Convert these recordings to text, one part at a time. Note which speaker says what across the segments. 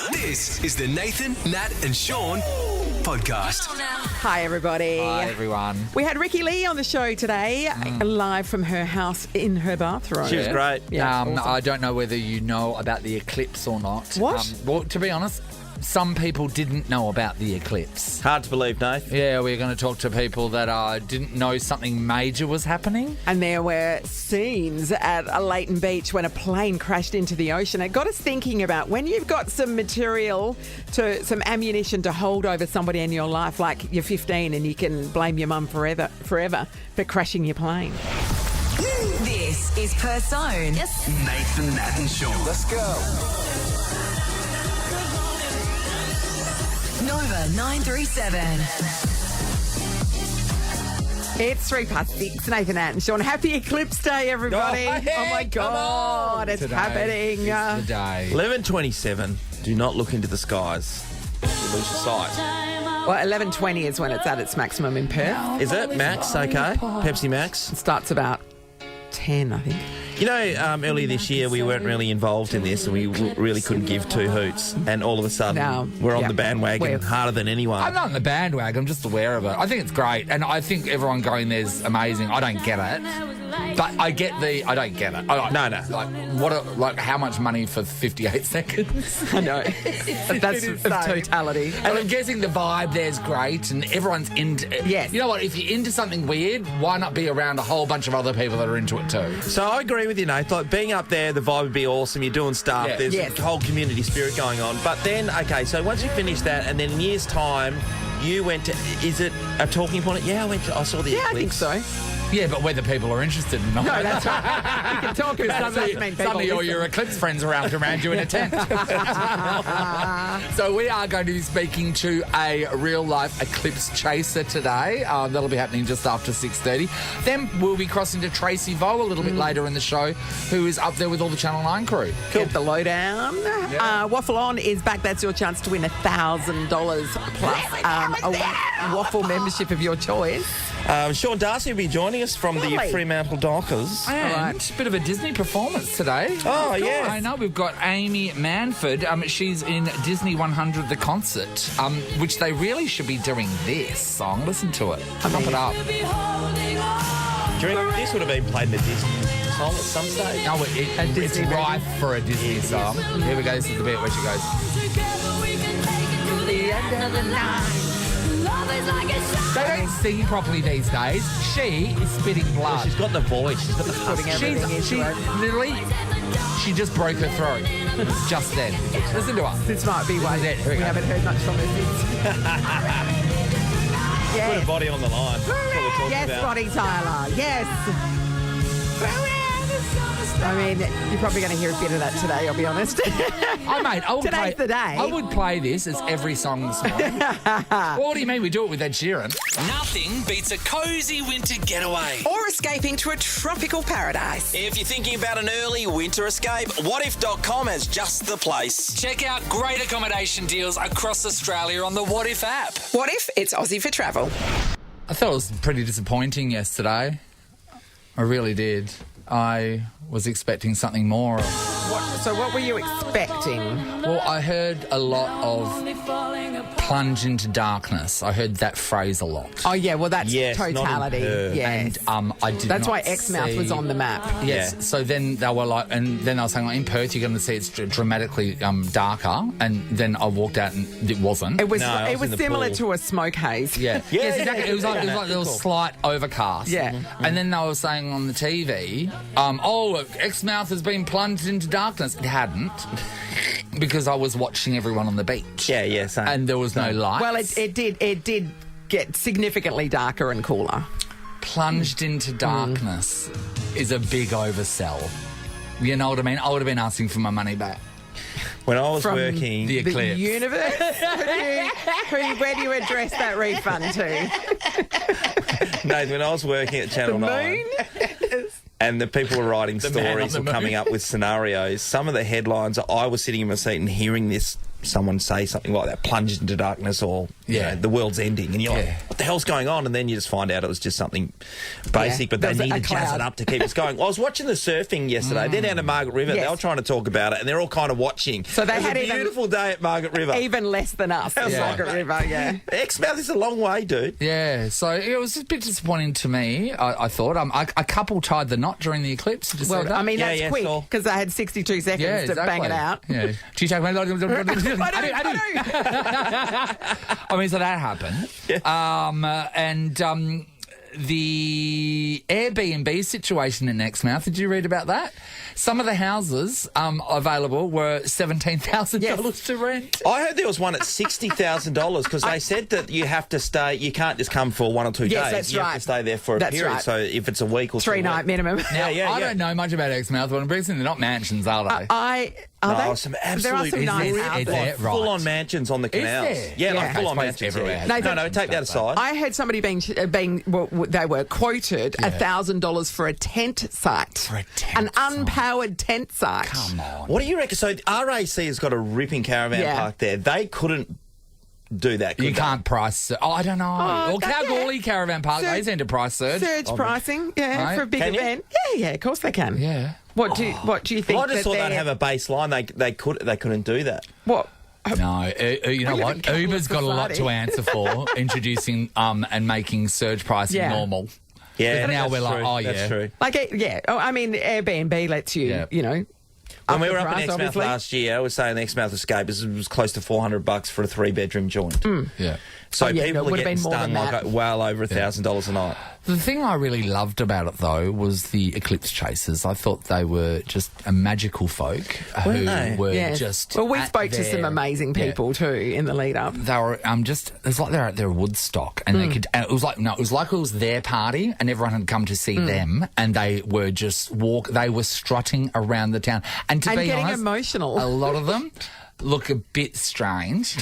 Speaker 1: This is the Nathan, Nat and Sean podcast.
Speaker 2: Hi, everybody.
Speaker 3: Hi, everyone.
Speaker 2: We had Ricki-Lee on the show today, live from her house in her bathroom.
Speaker 4: She was great.
Speaker 2: Yeah, awesome.
Speaker 3: I don't know whether you know about the eclipse or not.
Speaker 2: What?
Speaker 3: Well, to be honest, some people didn't know about the eclipse.
Speaker 4: Hard to believe, Nath.
Speaker 3: Yeah, we're going to talk to people that didn't know something major was happening.
Speaker 2: And there were scenes at a Leighton Beach when a plane crashed into the ocean. It got us thinking about when you've got some material, some ammunition to hold over somebody in your life, like you're 15 and you can blame your mum forever for crashing your plane.
Speaker 5: This is Persone. Yes.
Speaker 1: Nathan, Nat and Sean. Let's go.
Speaker 5: Nova 937.
Speaker 2: It's 6:03. Nathan, Nat and Sean. Happy Eclipse Day, everybody.
Speaker 4: Oh, hey,
Speaker 2: oh my God, it's
Speaker 3: Today
Speaker 2: happening.
Speaker 3: is the day.
Speaker 4: 11:27. Do not look into the skies. You'll lose your sight.
Speaker 2: Well, 11:20 is when it's at its maximum in Perth.
Speaker 4: Is it Max? Okay. Pepsi Max.
Speaker 2: It starts about 10, I think.
Speaker 4: You know, earlier this year we weren't really involved in this and we really couldn't give two hoots. And all of a sudden
Speaker 2: No.
Speaker 4: we're on
Speaker 2: Yep.
Speaker 4: the bandwagon harder than anyone.
Speaker 3: I'm not in the bandwagon, I'm just aware of it. I think it's great, and I think everyone going there is amazing. I don't get it, but I don't get it.
Speaker 4: No.
Speaker 3: How much money for 58 seconds?
Speaker 2: I know. That's
Speaker 3: It is
Speaker 2: of
Speaker 3: so-
Speaker 2: totality.
Speaker 3: And I'm guessing the vibe there's great, and everyone's into it.
Speaker 2: Yes.
Speaker 3: You know what? If you're into something weird, why not be around a whole bunch of other people that are into it too?
Speaker 4: So I agree with you, Nate. Like, being up there, the vibe would be awesome. You're doing stuff.
Speaker 3: Yeah.
Speaker 4: There's
Speaker 2: Yes.
Speaker 4: a whole community spirit going on. But then, okay, so once you finish that, and then in years' time, you went to, is it a talking point? Yeah, I saw the
Speaker 2: Yeah, I
Speaker 4: eclipse.
Speaker 2: think so.
Speaker 3: Yeah, but whether people are interested or not.
Speaker 2: No, that's right. We can talk about it.
Speaker 3: Suddenly all your Eclipse friends around you in a tent. So we are going to be speaking to a real-life eclipse chaser today. That'll be happening just after 6:30. Then we'll be crossing to Tracy Vo a little bit later in the show, who is up there with all the Channel 9 crew.
Speaker 2: Get the lowdown.
Speaker 3: Yeah.
Speaker 2: Waffle On is back. That's your chance to win $1,000 plus a waffle membership of your choice.
Speaker 4: Sean Darcy will be joining us from
Speaker 2: Lovely.
Speaker 4: the Fremantle Dockers.
Speaker 3: And a bit of a Disney performance today.
Speaker 4: Oh, yeah.
Speaker 3: I know. We've got Amy Manford. She's in Disney 100 The Concert, which they really should be doing this song. Listen to it. Pump it up.
Speaker 4: Do you reckon this would have been played in a Disney song at some stage?
Speaker 3: No, it's rife for a Disney song. Here we go. This is the bit where she goes. They don't sing properly these days. She is spitting blood.
Speaker 4: She's got the voice. She's got the husky.
Speaker 3: She just broke her throat just then. Listen to her.
Speaker 2: This might be why
Speaker 3: Here we
Speaker 2: we
Speaker 3: go.
Speaker 2: haven't heard much from her since.
Speaker 4: Put a body on the line. That's what we're talking
Speaker 2: Yes,
Speaker 4: about.
Speaker 2: Roddy Tyler. Yes. I mean, you're probably going to hear a bit of that today, I'll be honest.
Speaker 3: Oh, mate,
Speaker 2: Today's the day.
Speaker 3: I would play this as every song this morning. Well, what do you mean? We do it with Ed Sheeran.
Speaker 1: Nothing beats a cozy winter getaway.
Speaker 6: Or escaping to a tropical paradise.
Speaker 7: If you're thinking about an early winter escape, whatif.com has just the place.
Speaker 1: Check out great accommodation deals across Australia on the What If app.
Speaker 6: What if it's Aussie for travel?
Speaker 3: I thought it was pretty disappointing yesterday. I really did. I was expecting something more.
Speaker 2: So what were you expecting?
Speaker 3: Well, I heard a lot of plunge into darkness. I heard that phrase a lot.
Speaker 2: Oh, yeah, well, that's
Speaker 4: Yes, not in
Speaker 2: totality.
Speaker 4: Perth.
Speaker 2: Yes.
Speaker 3: And I did
Speaker 2: That's
Speaker 3: not
Speaker 2: why Exmouth was
Speaker 3: see-
Speaker 2: on the map.
Speaker 3: Yes.
Speaker 4: Yeah.
Speaker 3: So then they were like, and then I was saying, like, in Perth, you're going to see it's dramatically darker. And then I walked out and it wasn't.
Speaker 2: It was
Speaker 4: No, I was in the
Speaker 2: similar
Speaker 4: pool.
Speaker 2: to a smoke haze.
Speaker 3: Yeah.
Speaker 4: Yeah,
Speaker 3: Yes,
Speaker 4: yeah,
Speaker 3: exactly.
Speaker 4: yeah,
Speaker 3: It was like,
Speaker 4: yeah,
Speaker 3: there was
Speaker 4: cool.
Speaker 3: slight overcast.
Speaker 2: Yeah.
Speaker 3: And then they were saying on the TV, Exmouth has been plunged into darkness. It hadn't, because I was watching everyone on the beach.
Speaker 4: Yeah, same.
Speaker 3: And there was no lights.
Speaker 2: Well, it did get significantly darker and cooler.
Speaker 3: Plunged into darkness is a big oversell. You know what I mean? I would have been asking for my money back.
Speaker 4: When I was
Speaker 2: From
Speaker 4: working...
Speaker 3: The
Speaker 2: The
Speaker 3: eclipse.
Speaker 2: universe? Where do you address that refund to?
Speaker 4: No, when I was working at Channel
Speaker 2: The
Speaker 4: 9...
Speaker 2: moon?
Speaker 4: And the people were writing
Speaker 3: man on
Speaker 4: stories
Speaker 3: the
Speaker 4: or coming
Speaker 3: moon.
Speaker 4: up with scenarios. Some of the headlines, I was sitting in my seat and hearing someone say something like that, plunged into darkness, or, the world's ending, and you're
Speaker 3: Yeah.
Speaker 4: like, what the hell's going on? And then you just find out it was just something basic, but they
Speaker 2: There was
Speaker 4: need
Speaker 2: a
Speaker 4: to jazz
Speaker 2: cloud.
Speaker 4: it up to keep us going. I was watching the surfing yesterday. They're down to Margaret River.
Speaker 2: Yes.
Speaker 4: They were trying to talk about it, and they're all kind of watching.
Speaker 2: So they
Speaker 4: It was
Speaker 2: had
Speaker 4: a
Speaker 2: even-
Speaker 4: beautiful day at Margaret River.
Speaker 2: Even less than us.
Speaker 4: How's
Speaker 2: in
Speaker 4: that?
Speaker 2: Margaret River, yeah.
Speaker 4: Exmouth is a long way, dude.
Speaker 3: Yeah, so it was a bit disappointing to me, I thought. A couple tied the knot during the eclipse. Did you see
Speaker 2: Well,
Speaker 3: that?
Speaker 2: I mean,
Speaker 4: Yeah,
Speaker 2: that's
Speaker 4: yeah,
Speaker 2: quick
Speaker 4: sure.
Speaker 2: because they had 62 seconds
Speaker 3: Yeah,
Speaker 2: to bang it out.
Speaker 3: Yeah. Do you take my... I do. I mean, so that happened. The Airbnb situation in Exmouth, did you read about that? Some of the houses available were $17,000 to rent.
Speaker 4: I heard there was one at $60,000 because they said that you have to stay. You can't just come for 1 or 2
Speaker 2: Yes,
Speaker 4: days.
Speaker 2: that's
Speaker 4: you have
Speaker 2: right.
Speaker 4: to stay there for a
Speaker 2: That's
Speaker 4: period.
Speaker 2: right.
Speaker 4: So if it's a week or
Speaker 2: 3 night minimum.
Speaker 3: Now,
Speaker 4: yeah.
Speaker 3: I don't know much about Exmouth, but I'm guessing they're not mansions, are they?
Speaker 2: Are
Speaker 4: No,
Speaker 2: they?
Speaker 4: some
Speaker 2: There are
Speaker 4: absolute
Speaker 2: some nice
Speaker 3: is
Speaker 2: houses.
Speaker 3: there? Right.
Speaker 4: full-on mansions on the canals.
Speaker 3: there?
Speaker 4: Yeah, like
Speaker 2: Yeah.
Speaker 4: full-on
Speaker 3: I suppose
Speaker 4: mansions.
Speaker 3: everywhere
Speaker 4: Yeah.
Speaker 3: has
Speaker 2: Nathan-
Speaker 4: No, take that aside.
Speaker 2: I heard somebody they were quoted $1,000 for a tent site.
Speaker 3: For a tent
Speaker 2: An
Speaker 3: site.
Speaker 2: unpowered tent site.
Speaker 3: Come on.
Speaker 4: What do you reckon? So RAC has got a ripping caravan
Speaker 2: Yeah.
Speaker 4: park there. They couldn't do that, could
Speaker 3: You
Speaker 4: they?
Speaker 3: can't price... Oh, I don't know. Well,
Speaker 2: that-
Speaker 3: Kalgoorlie Caravan Park,
Speaker 2: Surge-
Speaker 3: they seem to price surge.
Speaker 2: Surge pricing, yeah,
Speaker 3: Right.
Speaker 2: for a big
Speaker 4: Can you?
Speaker 2: event. Yeah, of course they can.
Speaker 3: Yeah.
Speaker 2: What do you think?
Speaker 4: Well, I just thought
Speaker 2: that
Speaker 4: they'd have a baseline. They couldn't do that.
Speaker 2: what?
Speaker 3: No, you know
Speaker 2: live in
Speaker 3: what?
Speaker 2: capitalist
Speaker 3: Uber's got a lot
Speaker 2: society.
Speaker 3: to answer for, introducing and making surge pricing
Speaker 2: Yeah.
Speaker 3: normal.
Speaker 4: Yeah,
Speaker 3: Now
Speaker 4: that's
Speaker 3: we're like,
Speaker 4: true.
Speaker 3: oh,
Speaker 4: That's
Speaker 3: yeah.
Speaker 4: true.
Speaker 2: Oh, I mean, Airbnb lets you,
Speaker 3: Yeah.
Speaker 2: you know.
Speaker 4: When we were
Speaker 2: the
Speaker 4: up in
Speaker 2: price,
Speaker 4: Exmouth
Speaker 2: obviously.
Speaker 4: last year, I was saying the Exmouth Escape was close to $400 for a 3-bedroom joint.
Speaker 3: Yeah.
Speaker 4: So
Speaker 2: Oh, yeah,
Speaker 4: people
Speaker 2: it
Speaker 4: are
Speaker 2: would have
Speaker 4: getting
Speaker 2: been more
Speaker 4: stung
Speaker 2: than
Speaker 4: like
Speaker 2: that.
Speaker 4: well over $1,000 a night.
Speaker 3: The thing I really loved about it, though, was the eclipse chasers. I thought they were just a magical folk who
Speaker 4: they?
Speaker 3: were
Speaker 2: Yes.
Speaker 3: just.
Speaker 2: Well, we
Speaker 3: at
Speaker 2: spoke to some
Speaker 3: their-
Speaker 2: amazing
Speaker 3: Yeah.
Speaker 2: people too in the lead up.
Speaker 3: They were it's like they're at their Woodstock, and they could. And it was like it was their party, and everyone had come to see them, and they were just They were strutting around the town, and to
Speaker 2: And
Speaker 3: be
Speaker 2: getting
Speaker 3: honest,
Speaker 2: emotional.
Speaker 3: A lot of them look a bit strange.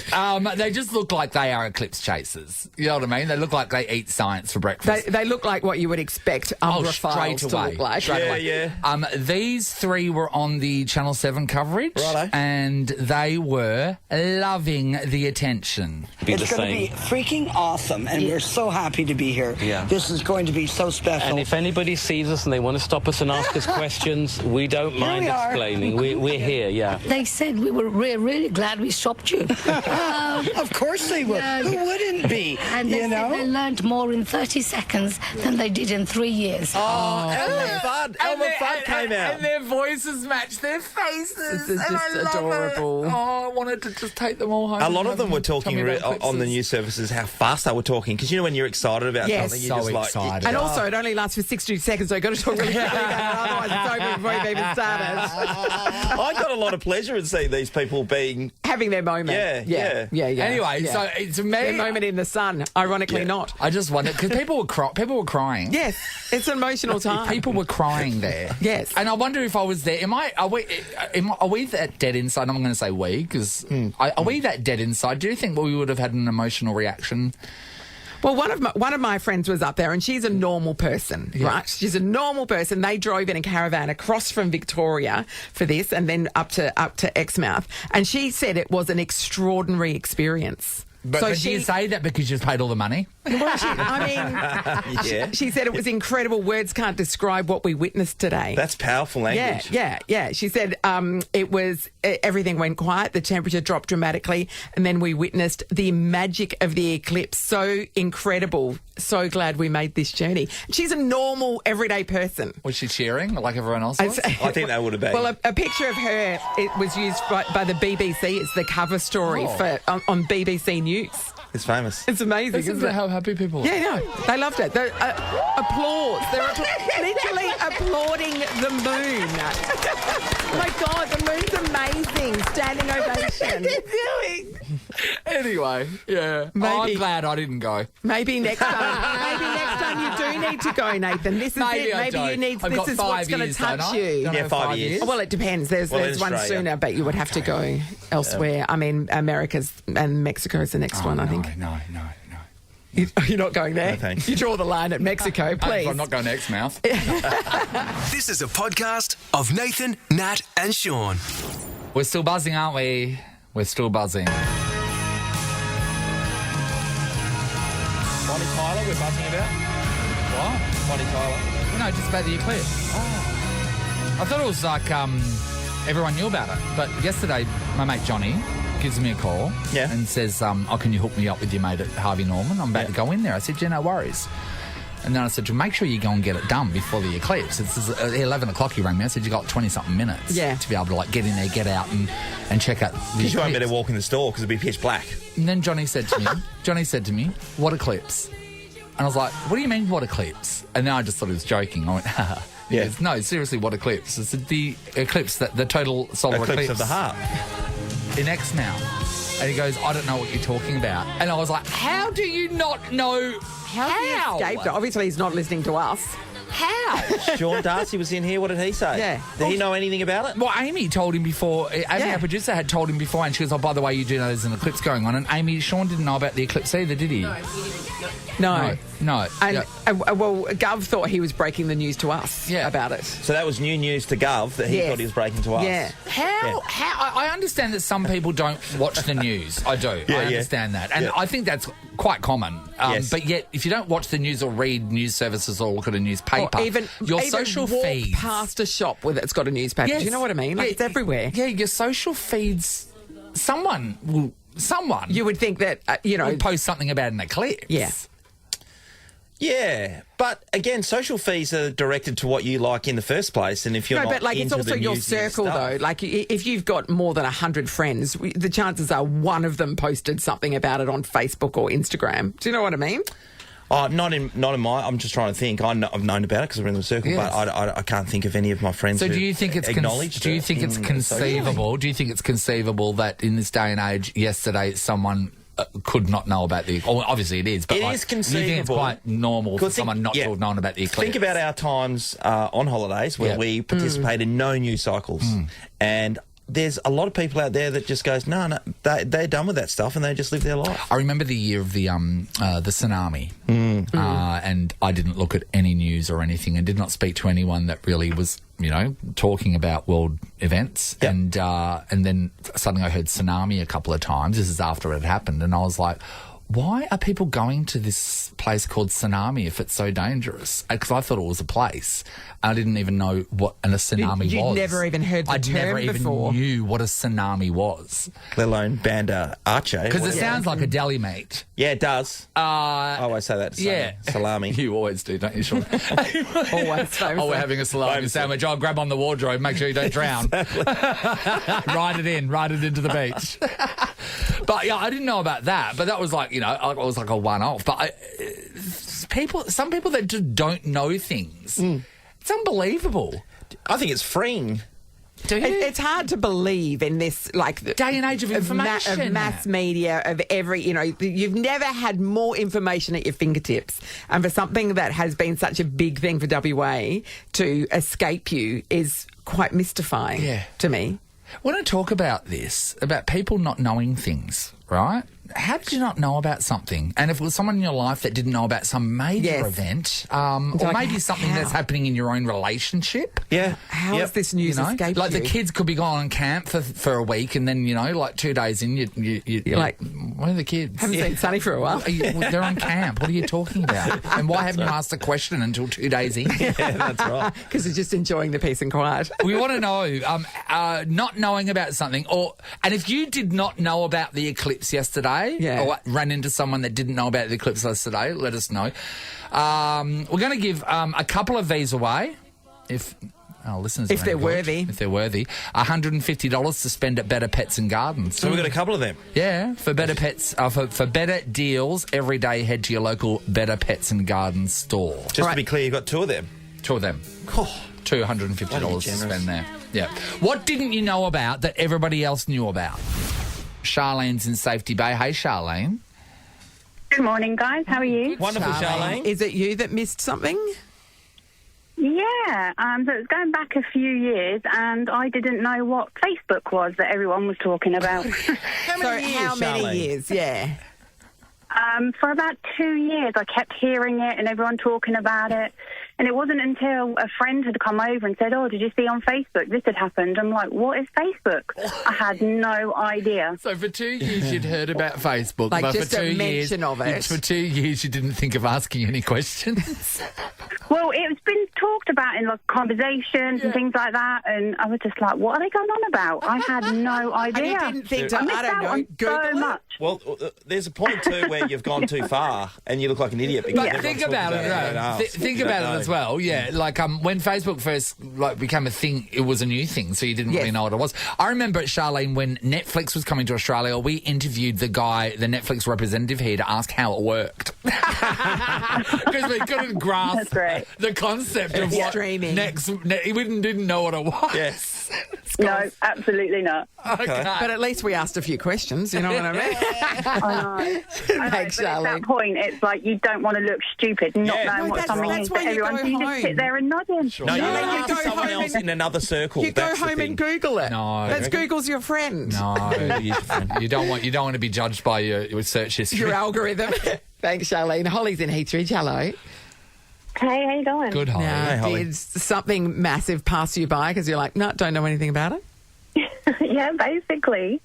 Speaker 3: They just look like they are eclipse chasers. You know what I mean? They look like they eat science for breakfast.
Speaker 2: They look like what you would expect Umbra files to look like.
Speaker 3: Straight away. These 3 were on the Channel 7 coverage,
Speaker 4: Righto.
Speaker 3: and they were loving the attention.
Speaker 8: It's going to be freaking awesome, and we're so happy to be here.
Speaker 9: Yeah.
Speaker 8: This is going to be so special.
Speaker 9: And if anybody sees us and they want to stop us and ask us questions, we don't mind
Speaker 8: we are.
Speaker 9: explaining. We're here, yeah.
Speaker 10: They said we're really glad we stopped you.
Speaker 8: Of course they would.
Speaker 10: Yeah.
Speaker 8: Who wouldn't be?
Speaker 10: And they
Speaker 8: you
Speaker 10: said they
Speaker 8: know?
Speaker 10: learned more in 30 seconds than they did in 3 years.
Speaker 4: Elmer Fudd came out.
Speaker 3: And their voices match their faces.
Speaker 2: This is
Speaker 3: and
Speaker 2: just
Speaker 3: I love
Speaker 2: adorable.
Speaker 3: It. Oh, I wanted to just take them all home.
Speaker 4: A lot of them were
Speaker 3: Tell
Speaker 4: talking
Speaker 3: me about
Speaker 4: on the
Speaker 3: eclipses.
Speaker 4: news services how fast they were talking, because you know when you're excited about
Speaker 2: Yes.
Speaker 4: something, you're
Speaker 3: So
Speaker 4: just like
Speaker 3: excited.
Speaker 2: And also, it only lasts for 60 seconds, so you've got to talk really quickly about it, otherwise it's over before you've even started.
Speaker 4: I got a lot of pleasure in seeing these people being.
Speaker 2: Having their moment.
Speaker 4: Yeah.
Speaker 3: Anyway,
Speaker 2: yeah.
Speaker 3: so it's me.
Speaker 2: Their moment in the sun, ironically not.
Speaker 3: I just wondered because people were crying.
Speaker 2: Yes, it's an emotional time.
Speaker 3: People were crying there.
Speaker 2: Yes.
Speaker 3: And I wonder if I was there. Are we that dead inside? I'm going to say we, because are we that dead inside? Do you think we would have had an emotional reaction?
Speaker 2: Well, one of my friends was up there, and she's a normal person, right? She's a normal person. They drove in a caravan across from Victoria for this, and then up to Exmouth, and she said it was an extraordinary experience.
Speaker 3: But do you say that because you've paid all the money?
Speaker 2: Well, she said it was incredible. Words can't describe what we witnessed today.
Speaker 4: That's powerful language.
Speaker 2: Yeah. She said it was everything went quiet. The temperature dropped dramatically, and then we witnessed the magic of the eclipse. So incredible. So glad we made this journey. She's a normal, everyday person.
Speaker 3: Was she cheering like everyone else was?
Speaker 4: I think they would have been.
Speaker 2: Well, a picture of her, it was used by the BBC. It's the cover story on BBC News.
Speaker 4: It's famous.
Speaker 2: It's amazing,
Speaker 3: Listen
Speaker 2: isn't
Speaker 3: to
Speaker 2: it?
Speaker 3: how happy people are.
Speaker 2: Yeah, no, they loved it. Applause. They're literally applauding the moon. My God, the moon's amazing. Standing ovation.
Speaker 3: Anyway, yeah.
Speaker 2: Maybe-
Speaker 3: I'm glad I didn't go.
Speaker 2: Maybe next time you do need to go, Nathan. This is
Speaker 3: Maybe
Speaker 2: it.
Speaker 3: I
Speaker 2: Maybe
Speaker 3: don't.
Speaker 2: you need.
Speaker 3: I've
Speaker 2: This
Speaker 3: got
Speaker 2: is
Speaker 3: 5
Speaker 2: what's going to
Speaker 3: years, don't
Speaker 2: touch
Speaker 3: I?
Speaker 2: you.
Speaker 3: Don't I
Speaker 4: Yeah,
Speaker 3: have
Speaker 4: 5 years.
Speaker 2: Well, it depends. There's
Speaker 4: Well, in
Speaker 2: one
Speaker 4: Australia.
Speaker 2: sooner, but you would have to go elsewhere. I mean, America's and Mexico's the next one, I think.
Speaker 3: No.
Speaker 2: You're not going there?
Speaker 4: No, thanks.
Speaker 2: You draw the line at Mexico, please.
Speaker 3: I'm not going to Exmouth.
Speaker 11: This is a podcast of Nathan, Nat, and Sean.
Speaker 3: We're still buzzing, aren't we? We're still buzzing.
Speaker 4: we're buzzing about?
Speaker 3: What?
Speaker 4: Monty Tyler.
Speaker 3: No, just about the eclipse. I thought it was like everyone knew about it. But yesterday, my mate Johnny gives me a call and says, can you hook me up with your mate at Harvey Norman? I'm about to go in there. I said, no worries. And then I said, make sure you go and get it done before the eclipse. It's at 11 o'clock he rang me. I said, you got 20-something minutes to be able to get in there, get out and check out the eclipse.
Speaker 4: Because you won't be able to walk in the store because it'll be pitch black.
Speaker 3: And then Johnny said to me, what eclipse? And I was like, what do you mean, what eclipse? And then I just thought he was joking. I went, haha. He goes, no, seriously, what eclipse? It's the eclipse, the total solar eclipse.
Speaker 4: Of the heart.
Speaker 3: In X now. And he goes, I don't know what you're talking about. And I was like, how do you not know? How?
Speaker 2: He escaped it. Obviously, he's not listening to us.
Speaker 3: How?
Speaker 4: Sean Darcy was in here. What did he say?
Speaker 2: Yeah.
Speaker 4: Did he know anything about it?
Speaker 3: Well, Amy told him before. Amy, our producer, had told him before, and she goes, by the way, you do know there's an eclipse going on. And Sean didn't know about the eclipse either, did he?
Speaker 2: No.
Speaker 3: And,
Speaker 2: well, Gov thought he was breaking the news to us about it.
Speaker 4: So that was new news to Gov that he thought he was breaking to us.
Speaker 2: Yeah.
Speaker 3: How? I understand that some people don't watch the news. I do. I understand that. And I think that's quite common. But yet, if you don't watch the news or read news services or look at a newspaper,
Speaker 2: or even
Speaker 3: social
Speaker 2: walk
Speaker 3: feeds
Speaker 2: past a shop that's got a newspaper.
Speaker 3: Yes.
Speaker 2: Do you know what I mean? It's everywhere.
Speaker 3: Yeah, your social feeds, someone
Speaker 2: you would think that,
Speaker 3: would post something about an eclipse.
Speaker 2: Yeah.
Speaker 4: Yeah, but again, social feeds are directed to what you like in the first place, and if you're not
Speaker 2: but it's also your circle, though. Like, if you've got more than 100 friends, the chances are one of them posted something about it on Facebook or Instagram. Do you know what I mean?
Speaker 4: Not in my. I'm just trying to think. I've known about it because we're in the circle, but I can't think of any of my friends.
Speaker 3: So, do you think it's
Speaker 4: acknowledged?
Speaker 3: Do you think it's conceivable? Do you think it's conceivable that in this day and age, yesterday, someone could not know about the... Well, obviously it is, but
Speaker 4: it is conceivable.
Speaker 3: You think it's quite normal for someone not to have known about the eclipse?
Speaker 4: Think about our times on holidays where we participate in no news cycles. And there's a lot of people out there that just goes, no, they're done with that stuff and they just live their life.
Speaker 3: I remember the year of the tsunami, and I didn't look at any news or anything and did not speak to anyone that really was, talking about world events.
Speaker 4: Yep.
Speaker 3: And then suddenly I heard tsunami a couple of times. This is after it had happened, and I was like, why are people going to this place called Tsunami if it's so dangerous? Because I thought it was a place. I didn't even know what a tsunami was.
Speaker 2: You'd never even heard the term
Speaker 3: never
Speaker 2: before.
Speaker 3: even knew what a tsunami was.
Speaker 4: Let alone Banda Arche.
Speaker 3: Because it sounds like a deli meat.
Speaker 4: Yeah, it does. I always say that. Salami.
Speaker 3: You always do, don't you, Sean?
Speaker 2: Always.
Speaker 3: We're having a salami sandwich. I'll grab on the wardrobe, make sure you don't drown. Ride it into the beach. But yeah, I didn't know about that. But that was like, it was like a one-off. But some people that just don't know things, it's unbelievable.
Speaker 4: I think it's freeing.
Speaker 2: It's hard to believe in this,
Speaker 3: day and age of information,
Speaker 2: of mass media, of every, you've never had more information at your fingertips. And for something that has been such a big thing for WA to escape you is quite mystifying to me.
Speaker 3: When I talk about this, about people not knowing things, right? How did you not know about something? And if it was someone in your life that didn't know about some major event, or maybe something that's happening in your own relationship.
Speaker 4: Yeah.
Speaker 2: How is this news escaped
Speaker 3: Like
Speaker 2: you?
Speaker 3: the kids could be gone on camp for a week and then, 2 days in, you're like, where are the kids?
Speaker 2: Haven't seen Sonny for a while.
Speaker 3: They're on camp. What are you talking about? And why haven't you asked the question until 2 days in?
Speaker 4: Yeah, that's right.
Speaker 2: Because they're just enjoying the peace and quiet.
Speaker 3: We want to know, not knowing about something, and if you did not know about the eclipse yesterday, or ran into someone that didn't know about the eclipse yesterday, let us know. We're going to give a couple of these away if listeners
Speaker 2: if they're worthy.
Speaker 3: If they're worthy. $150 to spend at Better Pets and Gardens.
Speaker 4: So we've got a couple of them.
Speaker 3: Yeah, for better pets, for better deals every day, head to your local Better Pets and Gardens store.
Speaker 4: Just to be clear, you've got 2 of them.
Speaker 3: 2 of them. $250 to spend there. Yeah. What didn't you know about that everybody else knew about? Charlene's in Safety Bay. Hey, Charlene.
Speaker 12: Good morning, guys. How are you?
Speaker 4: Wonderful, Charlene.
Speaker 2: Is it you that missed something?
Speaker 12: Yeah. So it's going back a few years, and I didn't know what Facebook was that everyone was talking about.
Speaker 2: How many years? Yeah.
Speaker 12: For about 2 years, I kept hearing it and everyone talking about it. And it wasn't until a friend had come over and said, "Oh, did you see on Facebook this had happened?" I'm like, "What is Facebook?" I had no idea.
Speaker 3: So for 2 years you'd heard about Facebook,
Speaker 2: Like
Speaker 3: but
Speaker 2: just
Speaker 3: for
Speaker 2: a
Speaker 3: 2
Speaker 2: mention
Speaker 3: years,
Speaker 2: of it.
Speaker 3: for 2 years you didn't think of asking any questions.
Speaker 12: Well, it's been talked about in like conversations and things like that, and I was just like, "What are they going on about?" I had no idea.
Speaker 2: And you didn't think to,
Speaker 12: I missed
Speaker 2: I don't
Speaker 12: out
Speaker 2: know,
Speaker 12: on
Speaker 2: Google
Speaker 12: so
Speaker 2: it?
Speaker 12: much.
Speaker 4: Well, there's a point too where you've gone too far and you look like an idiot. Because
Speaker 3: But think about it, though. Think about it as well. Yeah, like when Facebook first became a thing, it was a new thing, so you didn't really know what it was. I remember, Charlene, when Netflix was coming to Australia, we interviewed the Netflix representative here to ask how it worked because we couldn't grasp the concept of what
Speaker 2: streaming.
Speaker 3: We didn't know what it was.
Speaker 4: Yes.
Speaker 12: No, absolutely not.
Speaker 3: Okay.
Speaker 2: But at least we asked a few questions, you know what I mean?
Speaker 12: I know.
Speaker 2: Thanks,
Speaker 12: But at that
Speaker 2: Charlene.
Speaker 12: point, it's like you don't want to look stupid, not knowing what something is.
Speaker 2: why
Speaker 12: But
Speaker 2: you
Speaker 12: everyone,
Speaker 2: go
Speaker 12: so you just
Speaker 2: home.
Speaker 12: sit there and nod in.
Speaker 4: No, you
Speaker 2: you
Speaker 4: ask
Speaker 2: go
Speaker 4: someone
Speaker 2: home
Speaker 4: else
Speaker 2: and-
Speaker 4: in another circle.
Speaker 2: You go
Speaker 4: That's the
Speaker 2: home and
Speaker 4: thing.
Speaker 2: Google it.
Speaker 3: No.
Speaker 2: That's Google's your friend.
Speaker 3: No, you don't want to be judged by your search history.
Speaker 2: Your algorithm. Thanks, Charlene. Holly's in Heathridge. Hello.
Speaker 12: Hey, how you going?
Speaker 3: Good, Holly.
Speaker 2: Now,
Speaker 4: Hey, Holly.
Speaker 2: did something massive pass you by because you're like, no, don't know anything about it?
Speaker 13: Yeah, basically.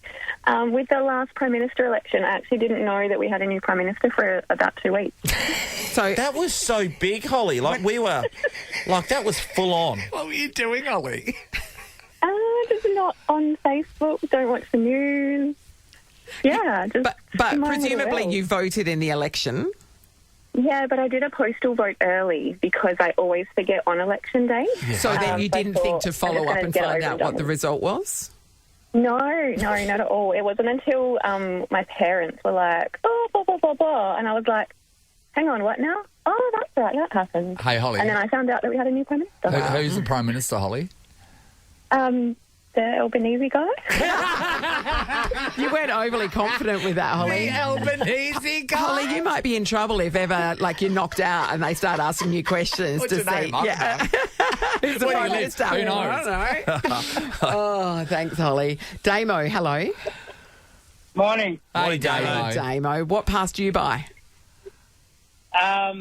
Speaker 13: With the last Prime Minister election, I actually didn't know that we had a new Prime Minister for about 2 weeks.
Speaker 2: So
Speaker 4: that was so big, Holly. Like we were, like that was full on.
Speaker 3: What were you doing, Holly?
Speaker 13: Just not on Facebook, don't watch the news. Yeah, just...
Speaker 2: But
Speaker 13: in my little
Speaker 2: presumably
Speaker 13: world.
Speaker 2: you voted in the election.
Speaker 13: Yeah, but I did a postal vote early because I always forget on election day.
Speaker 2: So then you
Speaker 13: so I
Speaker 2: didn't think
Speaker 13: thought
Speaker 2: to
Speaker 13: I just
Speaker 2: follow up
Speaker 13: wanted to
Speaker 2: and
Speaker 13: get
Speaker 2: find
Speaker 13: over
Speaker 2: out
Speaker 13: and done
Speaker 2: what the
Speaker 13: with.
Speaker 2: result was?
Speaker 13: No, not at all. It wasn't until my parents were like, "Oh, blah, blah, blah, blah," and I was like, "Hang on, what now? Oh, that's right, that happened."
Speaker 3: Hey, Holly.
Speaker 13: And then I found out that we had a new Prime Minister.
Speaker 3: Who's the Prime Minister, Holly?
Speaker 13: The Albanese guy.
Speaker 2: You weren't overly confident with that, Holly.
Speaker 3: The Albanese guy.
Speaker 2: Holly, you might be in trouble if ever, like, you're knocked out and they start asking you questions
Speaker 3: What's
Speaker 2: to
Speaker 3: your
Speaker 2: see.
Speaker 3: name? I don't know.
Speaker 2: Who's the
Speaker 3: Where do
Speaker 2: Prime
Speaker 3: you live?
Speaker 2: Minister?
Speaker 3: Who knows?
Speaker 2: I don't know. Oh, thanks, Holly. Damo, hello.
Speaker 14: Morning.
Speaker 3: Hey,
Speaker 2: Damo. Damo, what passed you by?
Speaker 14: I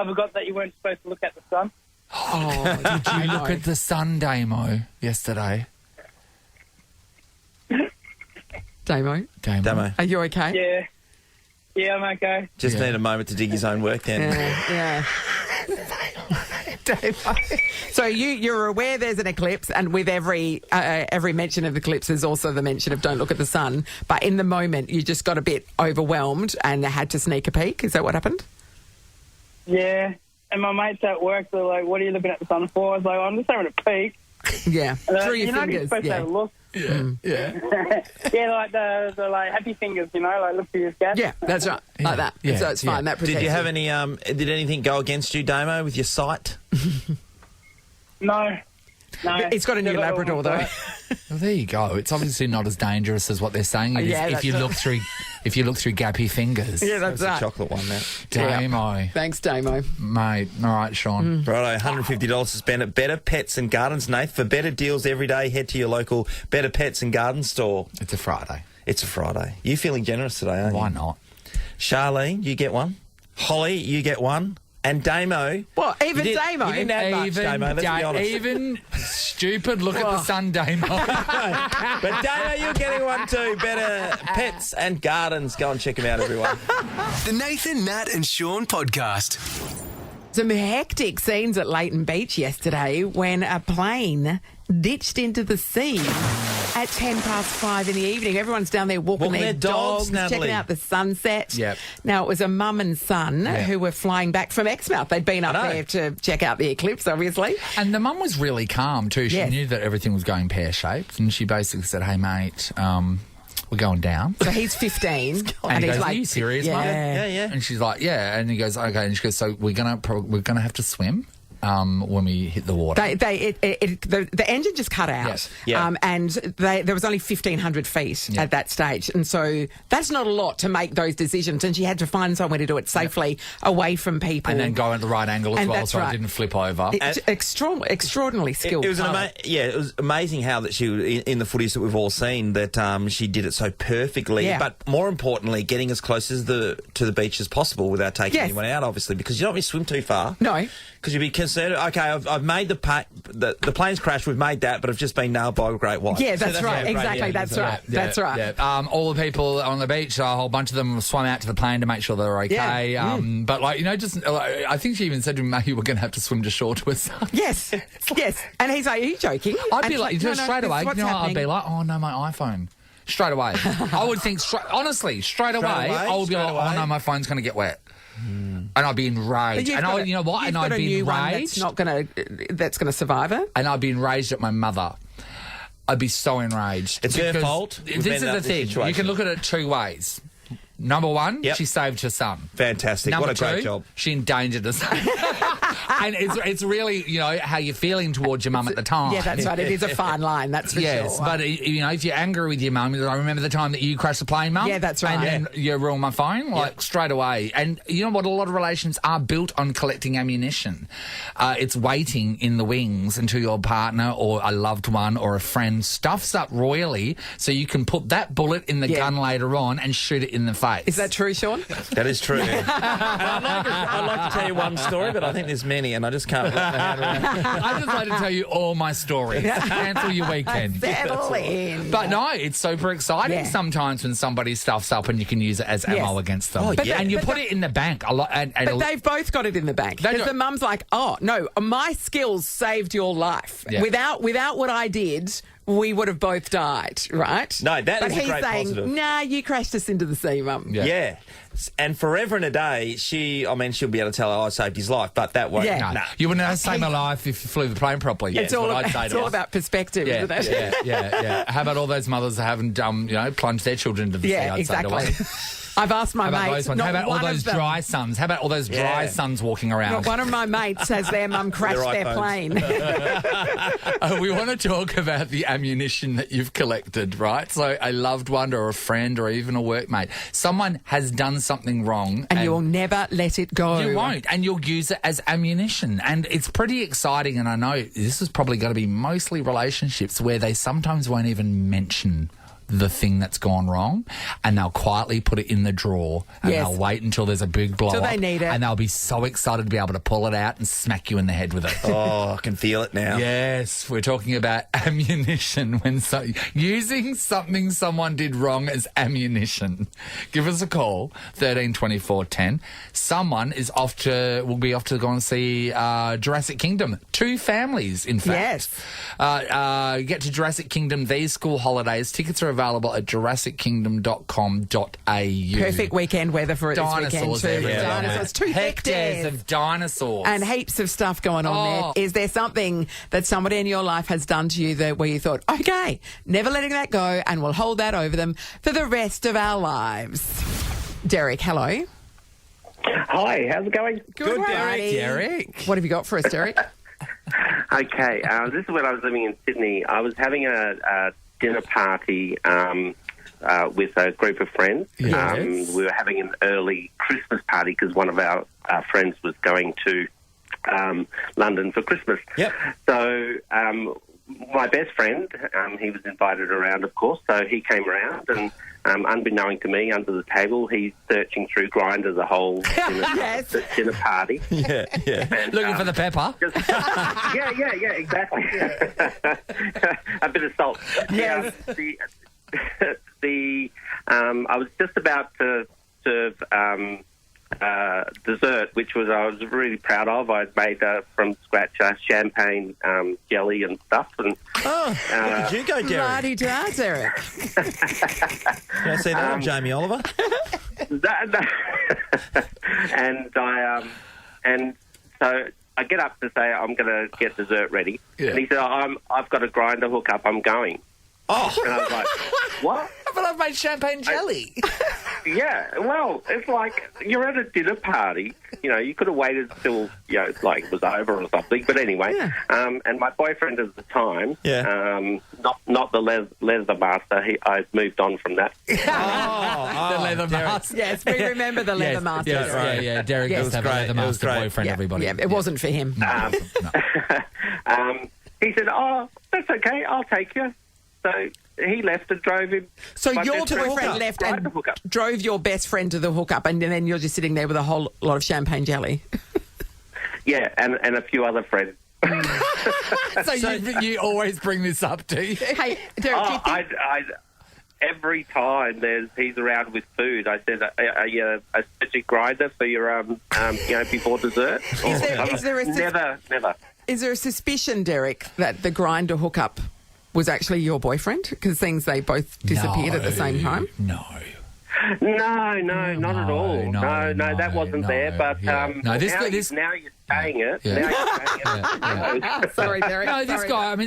Speaker 14: forgot that you weren't supposed to look at the sun.
Speaker 3: Oh, did you look at the sun, Damo, yesterday?
Speaker 2: Damo?
Speaker 4: Damo.
Speaker 2: Are you okay?
Speaker 14: Yeah, I'm okay.
Speaker 4: Just need a moment to dig his own work then.
Speaker 2: Yeah. So you're aware there's an eclipse, and with every mention of the eclipse, there's also the mention of don't look at the sun. But in the moment, you just got a bit overwhelmed and had to sneak a peek. Is that what happened?
Speaker 14: Yeah. And my mates at work, they're like, "What are you looking at the sun for?" I was like, "I'm just having a peek."
Speaker 2: Yeah,
Speaker 14: And
Speaker 2: through your
Speaker 14: you're not even
Speaker 2: fingers.
Speaker 14: supposed to have a look. Yeah, like the like happy fingers, you know, like look through your scab.
Speaker 2: Yeah, that's right, like that. So it's fine. That protects
Speaker 4: Did you have any? Did anything go against you, Damo, with your sight?
Speaker 14: No.
Speaker 2: It's got a new Labrador though.
Speaker 3: Well, there you go. It's obviously not as dangerous as what they're saying it is
Speaker 2: Yeah,
Speaker 3: if you
Speaker 2: that's
Speaker 3: look through gappy fingers.
Speaker 2: Yeah, that's right.
Speaker 4: A chocolate one now.
Speaker 3: Damo.
Speaker 2: Thanks, Damo.
Speaker 3: Mate. All right, Sean.
Speaker 4: Righto, $150 to spend at Better Pets and Gardens, Nath. For better deals every day, head to your local Better Pets and Garden store.
Speaker 3: It's a Friday.
Speaker 4: It's a Friday. You feeling generous today, aren't you?
Speaker 3: Why not?
Speaker 4: Charlene, you get one. Holly, you get one. And Damo.
Speaker 2: What? Even Damo?
Speaker 4: You didn't have much, Damo, let's be honest.
Speaker 3: Even stupid look at the sun, Damo.
Speaker 4: But Damo, you're getting one too. Better Pets and Gardens. Go and check them out, everyone.
Speaker 11: The Nathan, Nat and Sean podcast.
Speaker 2: Some hectic scenes at Leighton Beach yesterday when a plane ditched into the sea at 5:10 in the evening. Everyone's down there walking their dogs,
Speaker 4: Natalie.
Speaker 2: checking out the sunset.
Speaker 3: Yep.
Speaker 2: Now, it was a mum and son who were flying back from Exmouth. They'd been up there to check out the eclipse, obviously.
Speaker 3: And the mum was really calm too. She knew that everything was going pear-shaped, and she basically said, "Hey, mate, we're going down."
Speaker 2: So he's 15.
Speaker 3: And he
Speaker 2: he's
Speaker 3: goes,
Speaker 2: like,
Speaker 3: "Are you serious,
Speaker 2: yeah.
Speaker 3: mum?"
Speaker 4: Yeah.
Speaker 3: And she's like, "Yeah." And he goes, "Okay." And she goes, "So we're gonna have to swim when we hit the water."
Speaker 2: The engine just cut out,
Speaker 3: Yes.
Speaker 4: Yeah.
Speaker 2: and there was only 1,500 feet at that stage, and so that's not a lot to make those decisions. And she had to find somewhere to do it safely, away from people,
Speaker 3: And then go at the right angle as
Speaker 2: And
Speaker 3: well,
Speaker 2: that's
Speaker 3: so
Speaker 2: right.
Speaker 3: it didn't flip over.
Speaker 2: It's extraordinarily skilled.
Speaker 4: It was
Speaker 2: pilot.
Speaker 4: it was amazing how that she in the footage that we've all seen that she did it so perfectly.
Speaker 2: Yeah.
Speaker 4: But more importantly, getting as close as to to the beach as possible without taking
Speaker 2: Yes.
Speaker 4: anyone out, obviously, because you don't want to swim too far.
Speaker 2: No.
Speaker 4: Because you'd be concerned, okay, I've made the plane's crashed, we've made that, but I've just been nailed by a great white.
Speaker 2: Yeah, that's right. Exactly, that's right. That's right.
Speaker 3: Yeah. All the people on the beach, a whole bunch of them swam out to the plane to make sure they were okay.
Speaker 2: Yeah.
Speaker 3: But, I think she even said to me, you were going to have to swim to shore to us.
Speaker 2: Yes, yes. And he's like, are you joking?
Speaker 3: I'd be
Speaker 2: And
Speaker 3: like,
Speaker 2: she's no,
Speaker 3: straight away,
Speaker 2: what's
Speaker 3: I'd be
Speaker 2: happening?
Speaker 3: like, oh, no, my iPhone. Straight away. I would think, honestly, straight away, I would be like, oh, no, my phone's going to get wet. And I'd be enraged. And you know what? And I'd be enraged.
Speaker 2: That's gonna survive it.
Speaker 3: And I'd be enraged at my mother. I'd be so enraged.
Speaker 4: It's her fault.
Speaker 3: This is the thing. You can look at it two ways. Number one, she saved her son.
Speaker 4: Fantastic.
Speaker 3: Number
Speaker 4: what a great
Speaker 3: two,
Speaker 4: job.
Speaker 3: She endangered her son. And it's really, how you're feeling towards your mum at the time.
Speaker 2: Yeah, that's right. It is a fine line, that's for sure.
Speaker 3: Yes, but, if you're angry with your mum, I remember the time that you crashed the plane, Mum.
Speaker 2: Yeah, that's right.
Speaker 3: And then you ruined my phone, straight away. And you know what? A lot of relations are built on collecting ammunition. It's waiting in the wings until your partner or a loved one or a friend stuffs up royally so you can put that bullet in the gun later on and shoot it in the face.
Speaker 2: Is that true, Sean?
Speaker 4: That is true. I'd like to tell you one story, but I think there's many, and I just can't wrap my head around.
Speaker 3: I just like to tell you all my stories. Cancel your weekend.
Speaker 2: Settle in.
Speaker 3: But no, it's super exciting sometimes when somebody stuffs up and you can use it as ammo against them. And you put it in the bank a lot.
Speaker 2: But they've both got it in the bank. Because the mum's like, oh, no, my skills saved your life.
Speaker 3: Yeah.
Speaker 2: Without what I did, we would have both died, right?
Speaker 4: No, that is a great
Speaker 2: saying,
Speaker 4: positive.
Speaker 2: nah, you crashed us into the sea, Mum.
Speaker 4: Yeah. And forever and a day, she'll be able to tell her, I saved his life, but that won't.
Speaker 2: Yeah.
Speaker 3: No. You wouldn't have saved my life if you flew the plane properly.
Speaker 2: It's all about perspective, isn't it?
Speaker 3: Yeah. How about all those mothers that haven't, plunged their children into the sea?
Speaker 2: Yeah,
Speaker 3: I'd say
Speaker 2: exactly.
Speaker 3: away.
Speaker 2: I've asked my
Speaker 3: How about
Speaker 2: mates.
Speaker 3: those ones? How about all
Speaker 2: one
Speaker 3: those
Speaker 2: of them-
Speaker 3: dry sons? How about all those dry sons walking around?
Speaker 2: Not one of my mates has their mum crashed their plane.
Speaker 3: We want to talk about the ammunition that you've collected, right? So a loved one or a friend or even a workmate. Someone has done something wrong.
Speaker 2: And you'll never let it go.
Speaker 3: You won't. And you'll use it as ammunition. And it's pretty exciting. And I know this is probably going to be mostly relationships where they sometimes won't even mention the thing that's gone wrong, and they'll quietly put it in the drawer, and they'll wait until there's a big blow up,
Speaker 2: they need it.
Speaker 3: and they'll be so excited to be able to pull it out and smack you in the head with it.
Speaker 4: Oh, I can feel it now.
Speaker 3: Yes, we're talking about ammunition. Using something someone did wrong as ammunition. Give us a call, 1324 10. Someone will be off to go and see Jurassic Kingdom. 2 families, in fact.
Speaker 2: Yes.
Speaker 3: Get to Jurassic Kingdom these school holidays. Tickets are available at jurassickingdom.com.au.
Speaker 2: Perfect weekend weather for it this weekend too.
Speaker 3: Everywhere.
Speaker 2: Dinosaurs, 2
Speaker 3: hectares of dinosaurs.
Speaker 2: and heaps of stuff going on there. Is there something that somebody in your life has done to you where you thought, okay, never letting that go, and we'll hold that over them for the rest of our lives? Derek, hello.
Speaker 15: Hi, how's it going?
Speaker 2: Good,
Speaker 3: Derek.
Speaker 2: What have you got for us, Derek?
Speaker 15: Okay, this is when I was living in Sydney. I was having a dinner party with a group of friends.
Speaker 3: Yes.
Speaker 15: We were having an early Christmas party because one of our friends was going to London for Christmas.
Speaker 4: Yep.
Speaker 15: So my best friend, he was invited around, of course, so he came around and unbeknown to me, under the table, he's searching through Grindr the whole dinner party.
Speaker 4: Yeah.
Speaker 15: And,
Speaker 3: Looking for the pepper.
Speaker 15: Yeah, exactly. A bit of salt.
Speaker 2: Yes.
Speaker 15: I was just about to serve dessert, which I was really proud of. I'd made from scratch champagne jelly and stuff. And
Speaker 4: where did you go, Derek?
Speaker 2: La-di-da, Derek.
Speaker 4: Can I see that on Jamie Oliver?
Speaker 15: And so I get up to say I'm going to get dessert ready, and he said, "I've got a grinder hook up. I'm going."
Speaker 4: Oh,
Speaker 15: and I was like, "What?"
Speaker 3: But I've made champagne jelly.
Speaker 15: Yeah, well, it's like you're at a dinner party. You could have waited till it was over or something. But anyway, and my boyfriend at the time, not the leather master. I moved on from that.
Speaker 3: The leather master.
Speaker 2: Yes, we remember the leather master.
Speaker 3: Yes, right. Yeah. Derek does have a leather master boyfriend. Everybody.
Speaker 2: Yeah, it wasn't for him.
Speaker 15: He said, "Oh, that's okay. I'll take you." So he left and drove him.
Speaker 2: So
Speaker 15: my
Speaker 2: your
Speaker 15: best friend
Speaker 2: boyfriend
Speaker 15: to
Speaker 2: left
Speaker 15: the
Speaker 2: and
Speaker 15: hookup.
Speaker 2: drove your best friend to the hookup, and then you're just sitting there with a whole lot of champagne jelly.
Speaker 15: Yeah, and a few other friends.
Speaker 3: So you always bring this up, do you?
Speaker 2: Hey, Derek, do you think...
Speaker 15: Every time he's around with food, I said, "Are you a magic grinder for your before dessert?" Never.
Speaker 2: Is there a suspicion, Derek, that the grinder hookup was actually your boyfriend? Because things they both disappeared at the same time.
Speaker 3: No.
Speaker 15: No, not at all. No, that wasn't there. But
Speaker 3: now you're
Speaker 15: saying it.
Speaker 3: Yeah.
Speaker 15: Now you're saying it.
Speaker 2: Sorry, Derek.
Speaker 3: No, this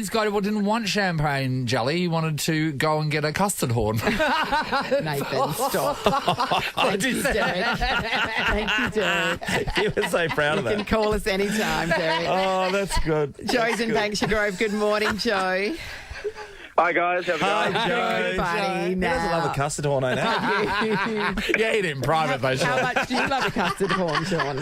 Speaker 3: guy didn't want champagne jelly. He wanted to go and get a custard horn.
Speaker 2: Nathan, stop. Thank you, Derek. Thank you, Derek.
Speaker 4: You were so proud of that.
Speaker 2: You can call us anytime, Derek.
Speaker 4: Oh, that's good.
Speaker 2: Joe's in Banksia Grove. Good morning, Joe.
Speaker 15: Hi, guys. How's it going?
Speaker 4: Hi, Joe.
Speaker 2: Buddy,
Speaker 4: He doesn't love a custard horn, I know.
Speaker 3: Yeah, eat it in private, though, Sean.
Speaker 2: How much do you love a custard horn, Sean?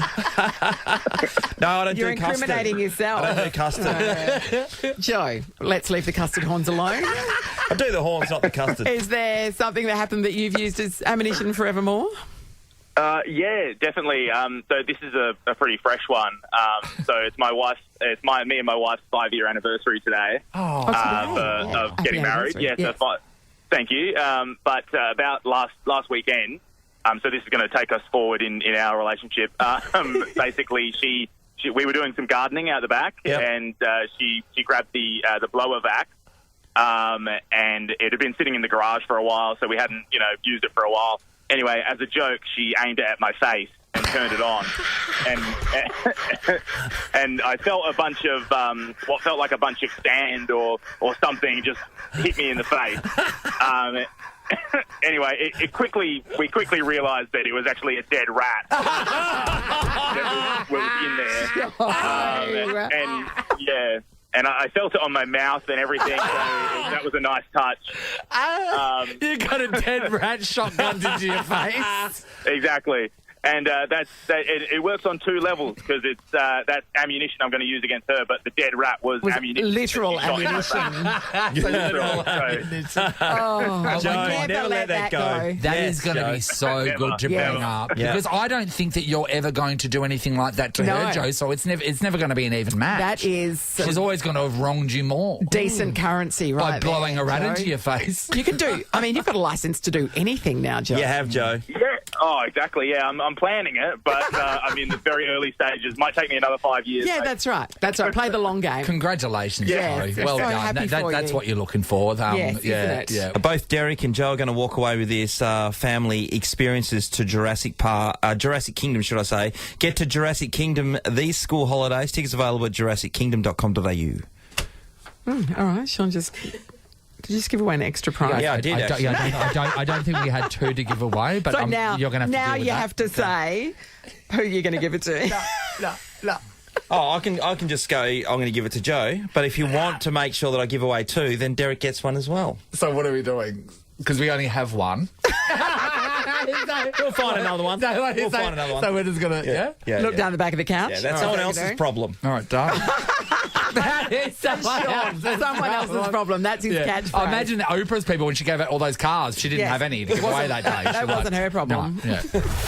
Speaker 4: No, I don't
Speaker 2: You're
Speaker 4: do custard.
Speaker 2: incriminating yourself.
Speaker 4: I don't do custard.
Speaker 2: Joe, let's leave the custard horns alone.
Speaker 4: I do the horns, not the custard.
Speaker 2: Is there something that happened that you've used as ammunition forevermore?
Speaker 16: Yeah, definitely. So this is a pretty fresh one. So it's me and my wife's 5-year anniversary today. Of getting married. Yeah,
Speaker 2: yes.
Speaker 16: so thank you. But about last weekend, so this is going to take us forward in our relationship. Basically, we were doing some gardening out the back, and she grabbed the blower vac. And it had been sitting in the garage for a while, so we hadn't used it for a while. Anyway, as a joke, she aimed it at my face and turned it on, and I felt a bunch of what felt like a bunch of sand or something just hit me in the face. Anyway, we quickly realised that it was actually a dead rat that was in there, and yeah. And I felt it on my mouth and everything, so that was a nice touch.
Speaker 3: You got a dead rat shotgunned into your face.
Speaker 16: Exactly. And it works on 2 levels, because it's that's ammunition I'm going to use against her, but the dead rat was ammunition.
Speaker 2: Literal ammunition.
Speaker 16: Literal.
Speaker 2: Oh,
Speaker 4: Joe, never let that go.
Speaker 3: That is going to be so good to bring up, because I don't think that you're ever going to do anything like that to her, Joe. So it's never going to be an even match.
Speaker 2: That is,
Speaker 3: she's always going to have wronged you more.
Speaker 2: Decent currency, right?
Speaker 3: By blowing a rat
Speaker 2: Joe.
Speaker 3: into your face.
Speaker 2: You can do. I mean, you've got a license to do anything now, Joe.
Speaker 4: You have, Joe.
Speaker 16: Yeah. Oh, exactly. Yeah, I'm planning it, but I'm in the very early stages. Might take me another 5 years.
Speaker 2: Yeah,
Speaker 16: mate.
Speaker 2: that's right. That's right. Play the long game.
Speaker 3: Congratulations,
Speaker 2: Yes,
Speaker 3: Joe. Well
Speaker 2: so
Speaker 3: done.
Speaker 2: happy for
Speaker 3: That's
Speaker 2: you.
Speaker 3: what you're looking for.
Speaker 2: Yes, isn't it?
Speaker 3: Yeah.
Speaker 4: Both Derek and Joe are going to walk away with this family experiences to Jurassic Kingdom, should I say. Get to Jurassic Kingdom these school holidays. Tickets available at jurassickingdom.com.au.
Speaker 2: All right, Sean, did you just give away an extra prize?
Speaker 4: Yeah, I did.
Speaker 3: I don't think we had 2 to give away, but
Speaker 2: So now,
Speaker 3: you're going to have to
Speaker 2: now
Speaker 3: deal with
Speaker 2: you
Speaker 3: that.
Speaker 2: have to say who you're going to give it to.
Speaker 3: No.
Speaker 4: Oh, I can just go, I'm going to give it to Joe. But if you want to make sure that I give away 2, then Derek gets one as well.
Speaker 3: So what are we doing? Because we only have one.
Speaker 4: We'll find another one. We'll find another one.
Speaker 3: So we're just going to,
Speaker 2: Look down the back of the couch.
Speaker 4: Yeah, that's someone else's problem.
Speaker 3: All right, done.
Speaker 2: That is someone else's problem. That's his catchphrase.
Speaker 3: I imagine Oprah's people, when she gave out all those cars, she didn't have any to give away that day.
Speaker 2: That wasn't her problem.
Speaker 3: No, yeah.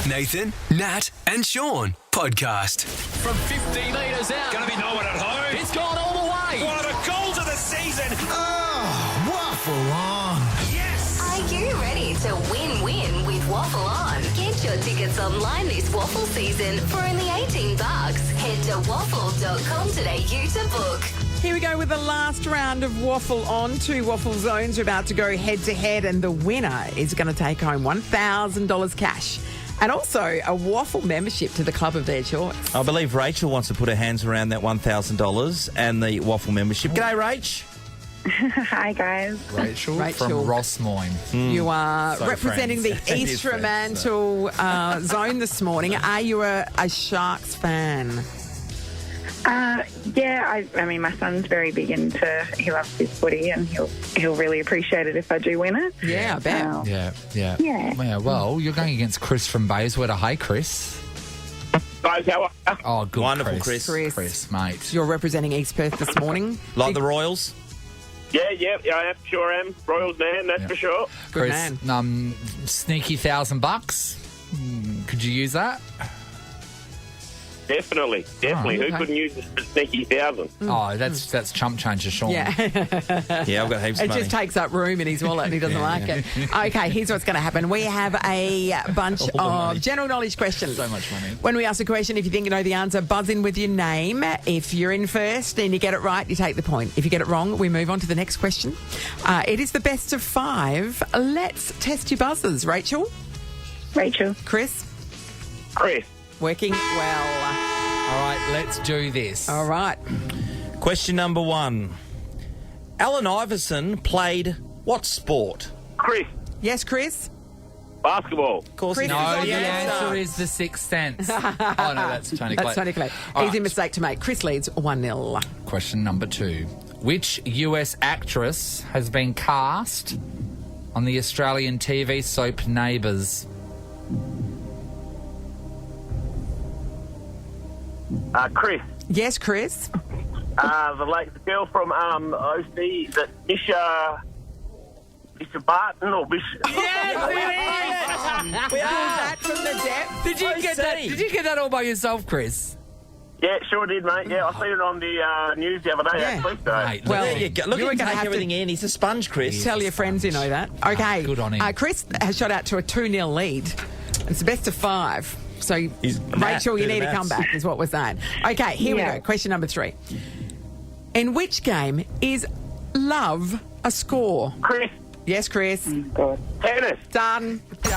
Speaker 11: Nathan, Nat, and Sean podcast.
Speaker 1: From 15 metres out. Going to be no one at home. It's gone all the way. One of the goals of the season.
Speaker 11: Oh, waffle on.
Speaker 1: Yes.
Speaker 5: Are you ready to win-win with Waffle On? Get your tickets online this waffle season for only $18. Head to waffle.com.au to book.
Speaker 2: Here we go with the last round of Waffle On. 2 waffle zones are about to go head-to-head, and the winner is going to take home $1,000 cash. And also a waffle membership to the club of their choice.
Speaker 4: I believe Rachel wants to put her hands around that $1,000 and the waffle membership. G'day, Rach.
Speaker 13: Hi, guys.
Speaker 3: Rachel from Rossmoyne.
Speaker 2: You are
Speaker 3: So
Speaker 2: representing
Speaker 3: friends.
Speaker 2: the East Fremantle zone this morning. Are you a Sharks fan?
Speaker 13: Yeah, I mean, my son's very big into, he loves his footy, and he'll really appreciate it if I do win it.
Speaker 2: Yeah, I bet.
Speaker 3: Yeah, well, you're going against Chris from Bayswater. Hey, Chris.
Speaker 16: Guys, how are you?
Speaker 3: Oh, good.
Speaker 4: Wonderful, Chris.
Speaker 3: Chris, mate.
Speaker 2: You're representing East Perth this morning.
Speaker 4: Like the Royals?
Speaker 16: Yeah, I sure am. Royals man, that's for sure.
Speaker 2: Good
Speaker 3: Chris,
Speaker 2: man.
Speaker 3: sneaky $1,000. Could you use that?
Speaker 16: Definitely.
Speaker 2: okay.
Speaker 16: Who couldn't use a sneaky 1,000?
Speaker 3: Oh, that's chump change to Sean.
Speaker 2: Yeah.
Speaker 4: Yeah, I've got heaps of
Speaker 2: It
Speaker 4: money.
Speaker 2: just takes up room in his wallet and he doesn't like it. Okay, here's what's going to happen. We have a bunch of general knowledge questions.
Speaker 3: So much money.
Speaker 2: When we ask a question, if you think you know the answer, buzz in with your name. If you're in first and you get it right, you take the point. If you get it wrong, we move on to the next question. It is the best of 5. Let's test your buzzers. Rachel?
Speaker 12: Rachel.
Speaker 2: Chris?
Speaker 16: Chris.
Speaker 2: Working well.
Speaker 3: All right, let's do this.
Speaker 2: All right.
Speaker 4: Question number 1. Allen Iverson played what sport?
Speaker 16: Chris.
Speaker 2: Yes, Chris?
Speaker 16: Basketball.
Speaker 4: Of course,
Speaker 2: Chris
Speaker 4: he
Speaker 2: is
Speaker 3: No,
Speaker 2: on
Speaker 3: the
Speaker 2: the
Speaker 3: answer
Speaker 2: answer.
Speaker 3: is The Sixth Sense. Oh, no, that's Tony Clay.
Speaker 2: That's Tony Clay.
Speaker 3: All
Speaker 2: Easy
Speaker 3: right.
Speaker 2: mistake to make. Chris leads 1-0.
Speaker 3: Question number 2. Which US actress has been cast on the Australian TV soap Neighbours?
Speaker 16: Chris.
Speaker 2: Yes, Chris?
Speaker 16: The girl from OC, that Misha Barton or Misha...
Speaker 2: Yes, it is! That from the depth.
Speaker 3: Did you get that all by yourself, Chris?
Speaker 16: Yeah, sure did, mate. Yeah, I seen it on the news the other day, actually. So.
Speaker 3: Mate,
Speaker 2: Well,
Speaker 4: There you go. Look
Speaker 2: you were
Speaker 4: at him
Speaker 2: gonna
Speaker 4: take
Speaker 2: have
Speaker 4: everything in. He's a sponge, Chris.
Speaker 2: Tell your friends you know that. Okay.
Speaker 3: good on him.
Speaker 2: Chris has shot out to a 2-0 lead. It's the best of 5. So,
Speaker 4: He's
Speaker 2: Rachel, you
Speaker 4: do the
Speaker 2: need a
Speaker 4: maths.
Speaker 2: comeback, is what we're saying. Okay, here we go. Question number 3. In which game is love a score?
Speaker 16: Chris.
Speaker 2: Yes, Chris.
Speaker 16: Tennis.
Speaker 2: Done. Chris,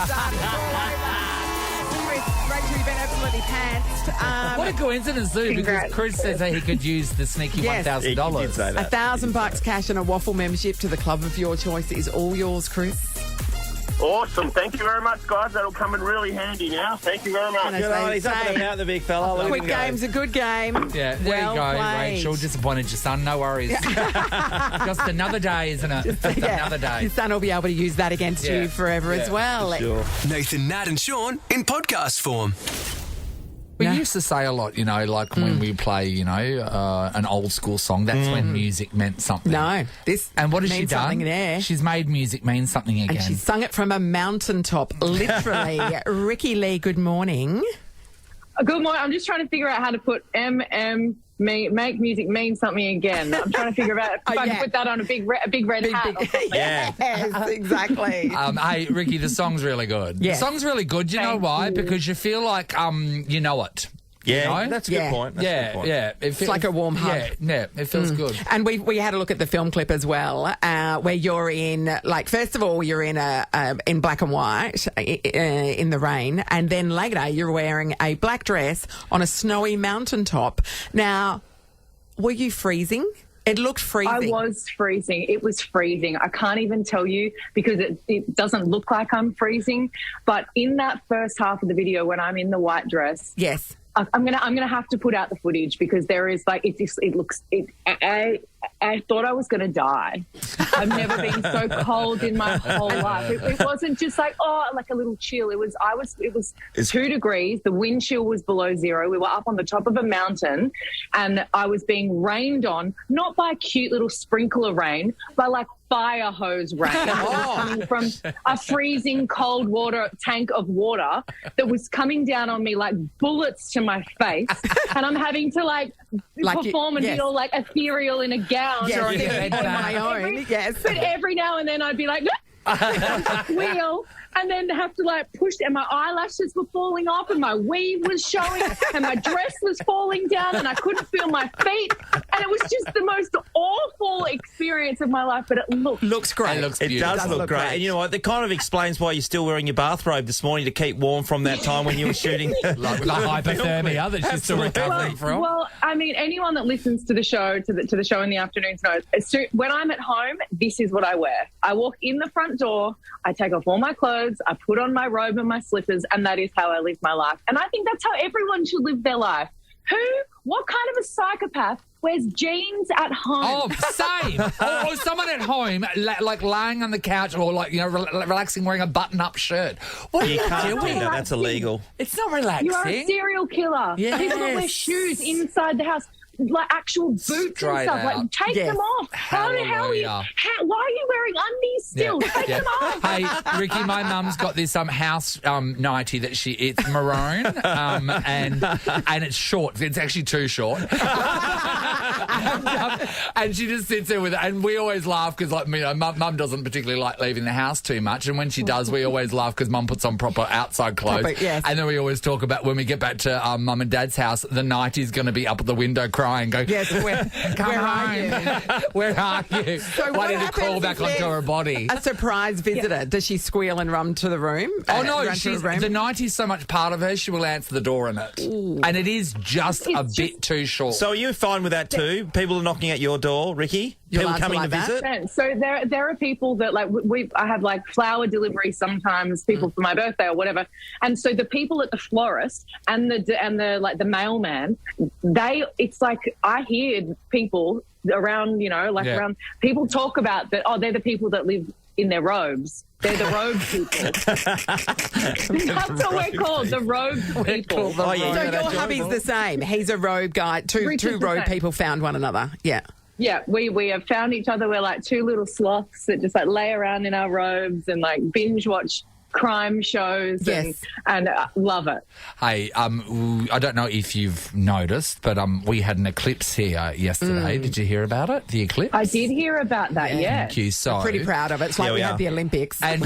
Speaker 2: Rachel, you've been absolutely pantsed.
Speaker 3: What a coincidence, too, because
Speaker 12: Congrats.
Speaker 3: Chris says that he could use the sneaky
Speaker 2: Yes.
Speaker 3: $1,000.
Speaker 4: He did say that.
Speaker 2: $1,000 cash and a waffle membership to the club of your choice is all yours, Chris.
Speaker 16: Awesome. Thank you very much, guys. That'll come in really handy now. Thank you very much.
Speaker 2: And as
Speaker 4: Good on,
Speaker 2: they
Speaker 4: he's up
Speaker 2: say,
Speaker 4: and about, the big fella. Let
Speaker 2: quick
Speaker 4: him go.
Speaker 2: game's a good game.
Speaker 3: Yeah, there
Speaker 2: Well
Speaker 3: you go,
Speaker 2: played.
Speaker 3: Rachel. Disappointed your son. No worries. Just another day, isn't it? Just another day.
Speaker 2: Your son will be able to use that against
Speaker 3: Yeah.
Speaker 2: you forever as well.
Speaker 4: Sure.
Speaker 11: Nathan, Nat, and Sean in podcast form.
Speaker 3: We used to say a lot, like when we play, an old school song, that's when music meant something.
Speaker 2: No, this
Speaker 3: And what has she
Speaker 2: means
Speaker 3: done?
Speaker 2: something there.
Speaker 3: She's made music mean something again.
Speaker 2: And she sung it from a mountaintop, literally. Ricki-Lee, good morning.
Speaker 17: Good morning. I'm just trying to figure out how to put make music mean something again. I'm trying to figure out if I can put that on a big red hat. Or something.
Speaker 2: Yes, exactly.
Speaker 3: Hey, Ricky, the song's really good.
Speaker 2: Yes.
Speaker 3: The song's really good. You know why? Because you feel like you know it.
Speaker 4: Yeah,
Speaker 3: You know?
Speaker 4: that's a good point. That's a good point.
Speaker 3: Yeah.
Speaker 2: It's like a warm hug.
Speaker 3: Yeah, it feels good.
Speaker 2: And we had a look at the film clip as well, where you're in, first of all, you're in in black and white in the rain, and then later you're wearing a black dress on a snowy mountaintop. Now, were you freezing? It looked freezing.
Speaker 17: I was freezing. It was freezing. I can't even tell you because it doesn't look like I'm freezing. But in that first half of the video, when I'm in the white dress,
Speaker 2: yes.
Speaker 17: I'm gonna have to put out the footage because there is I thought I was gonna die. I've never been so cold in my whole life. It wasn't just like a little chill. It was 2 degrees. The wind chill was below 0. We were up on the top of a mountain, and I was being rained on, not by a cute little sprinkle of rain, but like fire hose rain coming from a freezing cold water tank of water that was coming down on me like bullets to my face, and I'm having to perform and be all ethereal in a gown or anything on my own. But every now and then I'd be like wheel, and then have to push, and my eyelashes were falling off, and my weave was showing, and my dress was falling down, and I couldn't feel my feet, and it was just the most awful experience of my life. But it
Speaker 2: looks great.
Speaker 4: It does look great. And you know what? That kind of explains why you're still wearing your bathrobe this morning to keep warm from that time when you were shooting.
Speaker 3: like hypothermia that she's still recovering from.
Speaker 17: Well, I mean, anyone that listens to the show, to the show in the afternoons knows, when I'm at home, this is what I wear. I walk in the front door, I take off all my clothes, I put on my robe and my slippers, and that is how I live my life. And I think that's how everyone should live their life. What kind of a psychopath wears jeans at home?
Speaker 3: Oh, same. or someone at home, lying on the couch or relaxing wearing a button-up shirt. What are you
Speaker 4: can't
Speaker 3: doing?
Speaker 4: do that. That's illegal.
Speaker 3: It's not relaxing.
Speaker 17: You are a serial killer.
Speaker 3: Yes.
Speaker 17: People that wear shoes inside the house. like actual boots
Speaker 3: Straight
Speaker 17: and stuff.
Speaker 3: out.
Speaker 17: Like, take them off. How are you?
Speaker 3: Hallelujah.
Speaker 17: Why are you wearing undies still? Take them off.
Speaker 3: Hey, Ricky, my mum's got this house nightie that it's maroon and it's short. It's actually too short. And she just sits there with it. And we always laugh because, like, you know, mum doesn't particularly like leaving the house too much. And when she does, we always laugh because mum puts on proper outside clothes.
Speaker 2: Yes.
Speaker 3: And then we always talk about when we get back to mum and dad's house, the nightie's going to be up at the window crying, going,
Speaker 2: yes, where are you?
Speaker 3: Where are you?
Speaker 2: So
Speaker 3: wanting to crawl back onto her body.
Speaker 2: A surprise visitor. Does she squeal and run to the room?
Speaker 3: Oh, no,
Speaker 2: the
Speaker 3: the nightie's so much part of her, she will answer the door in it.
Speaker 2: Ooh.
Speaker 3: And it is just a bit too short.
Speaker 4: So are you fine with that too? People are knocking at your door, Ricky? People coming to visit?
Speaker 17: So there are people that, like, I have, like, flower delivery sometimes, people for my birthday or whatever. And so the people at the florist and the mailman, it's like I hear people around, you know, around, people talk about that, they're the people that live in their robes. They're the robe people. That's what we're called, the robe people.
Speaker 2: So your hubby's the same. He's a robe guy. Two robe people found one another. Yeah.
Speaker 17: Yeah, we have found each other. We're like two little sloths that just, like, lay around in our robes and, like, binge watch crime shows and love it.
Speaker 3: Hey, I don't know if you've noticed, but we had an eclipse here yesterday. Did you hear about it? The eclipse?
Speaker 17: I did hear about that, yeah.
Speaker 3: Thank you. So
Speaker 2: I'm pretty proud of it. It's like we had the Olympics.
Speaker 3: And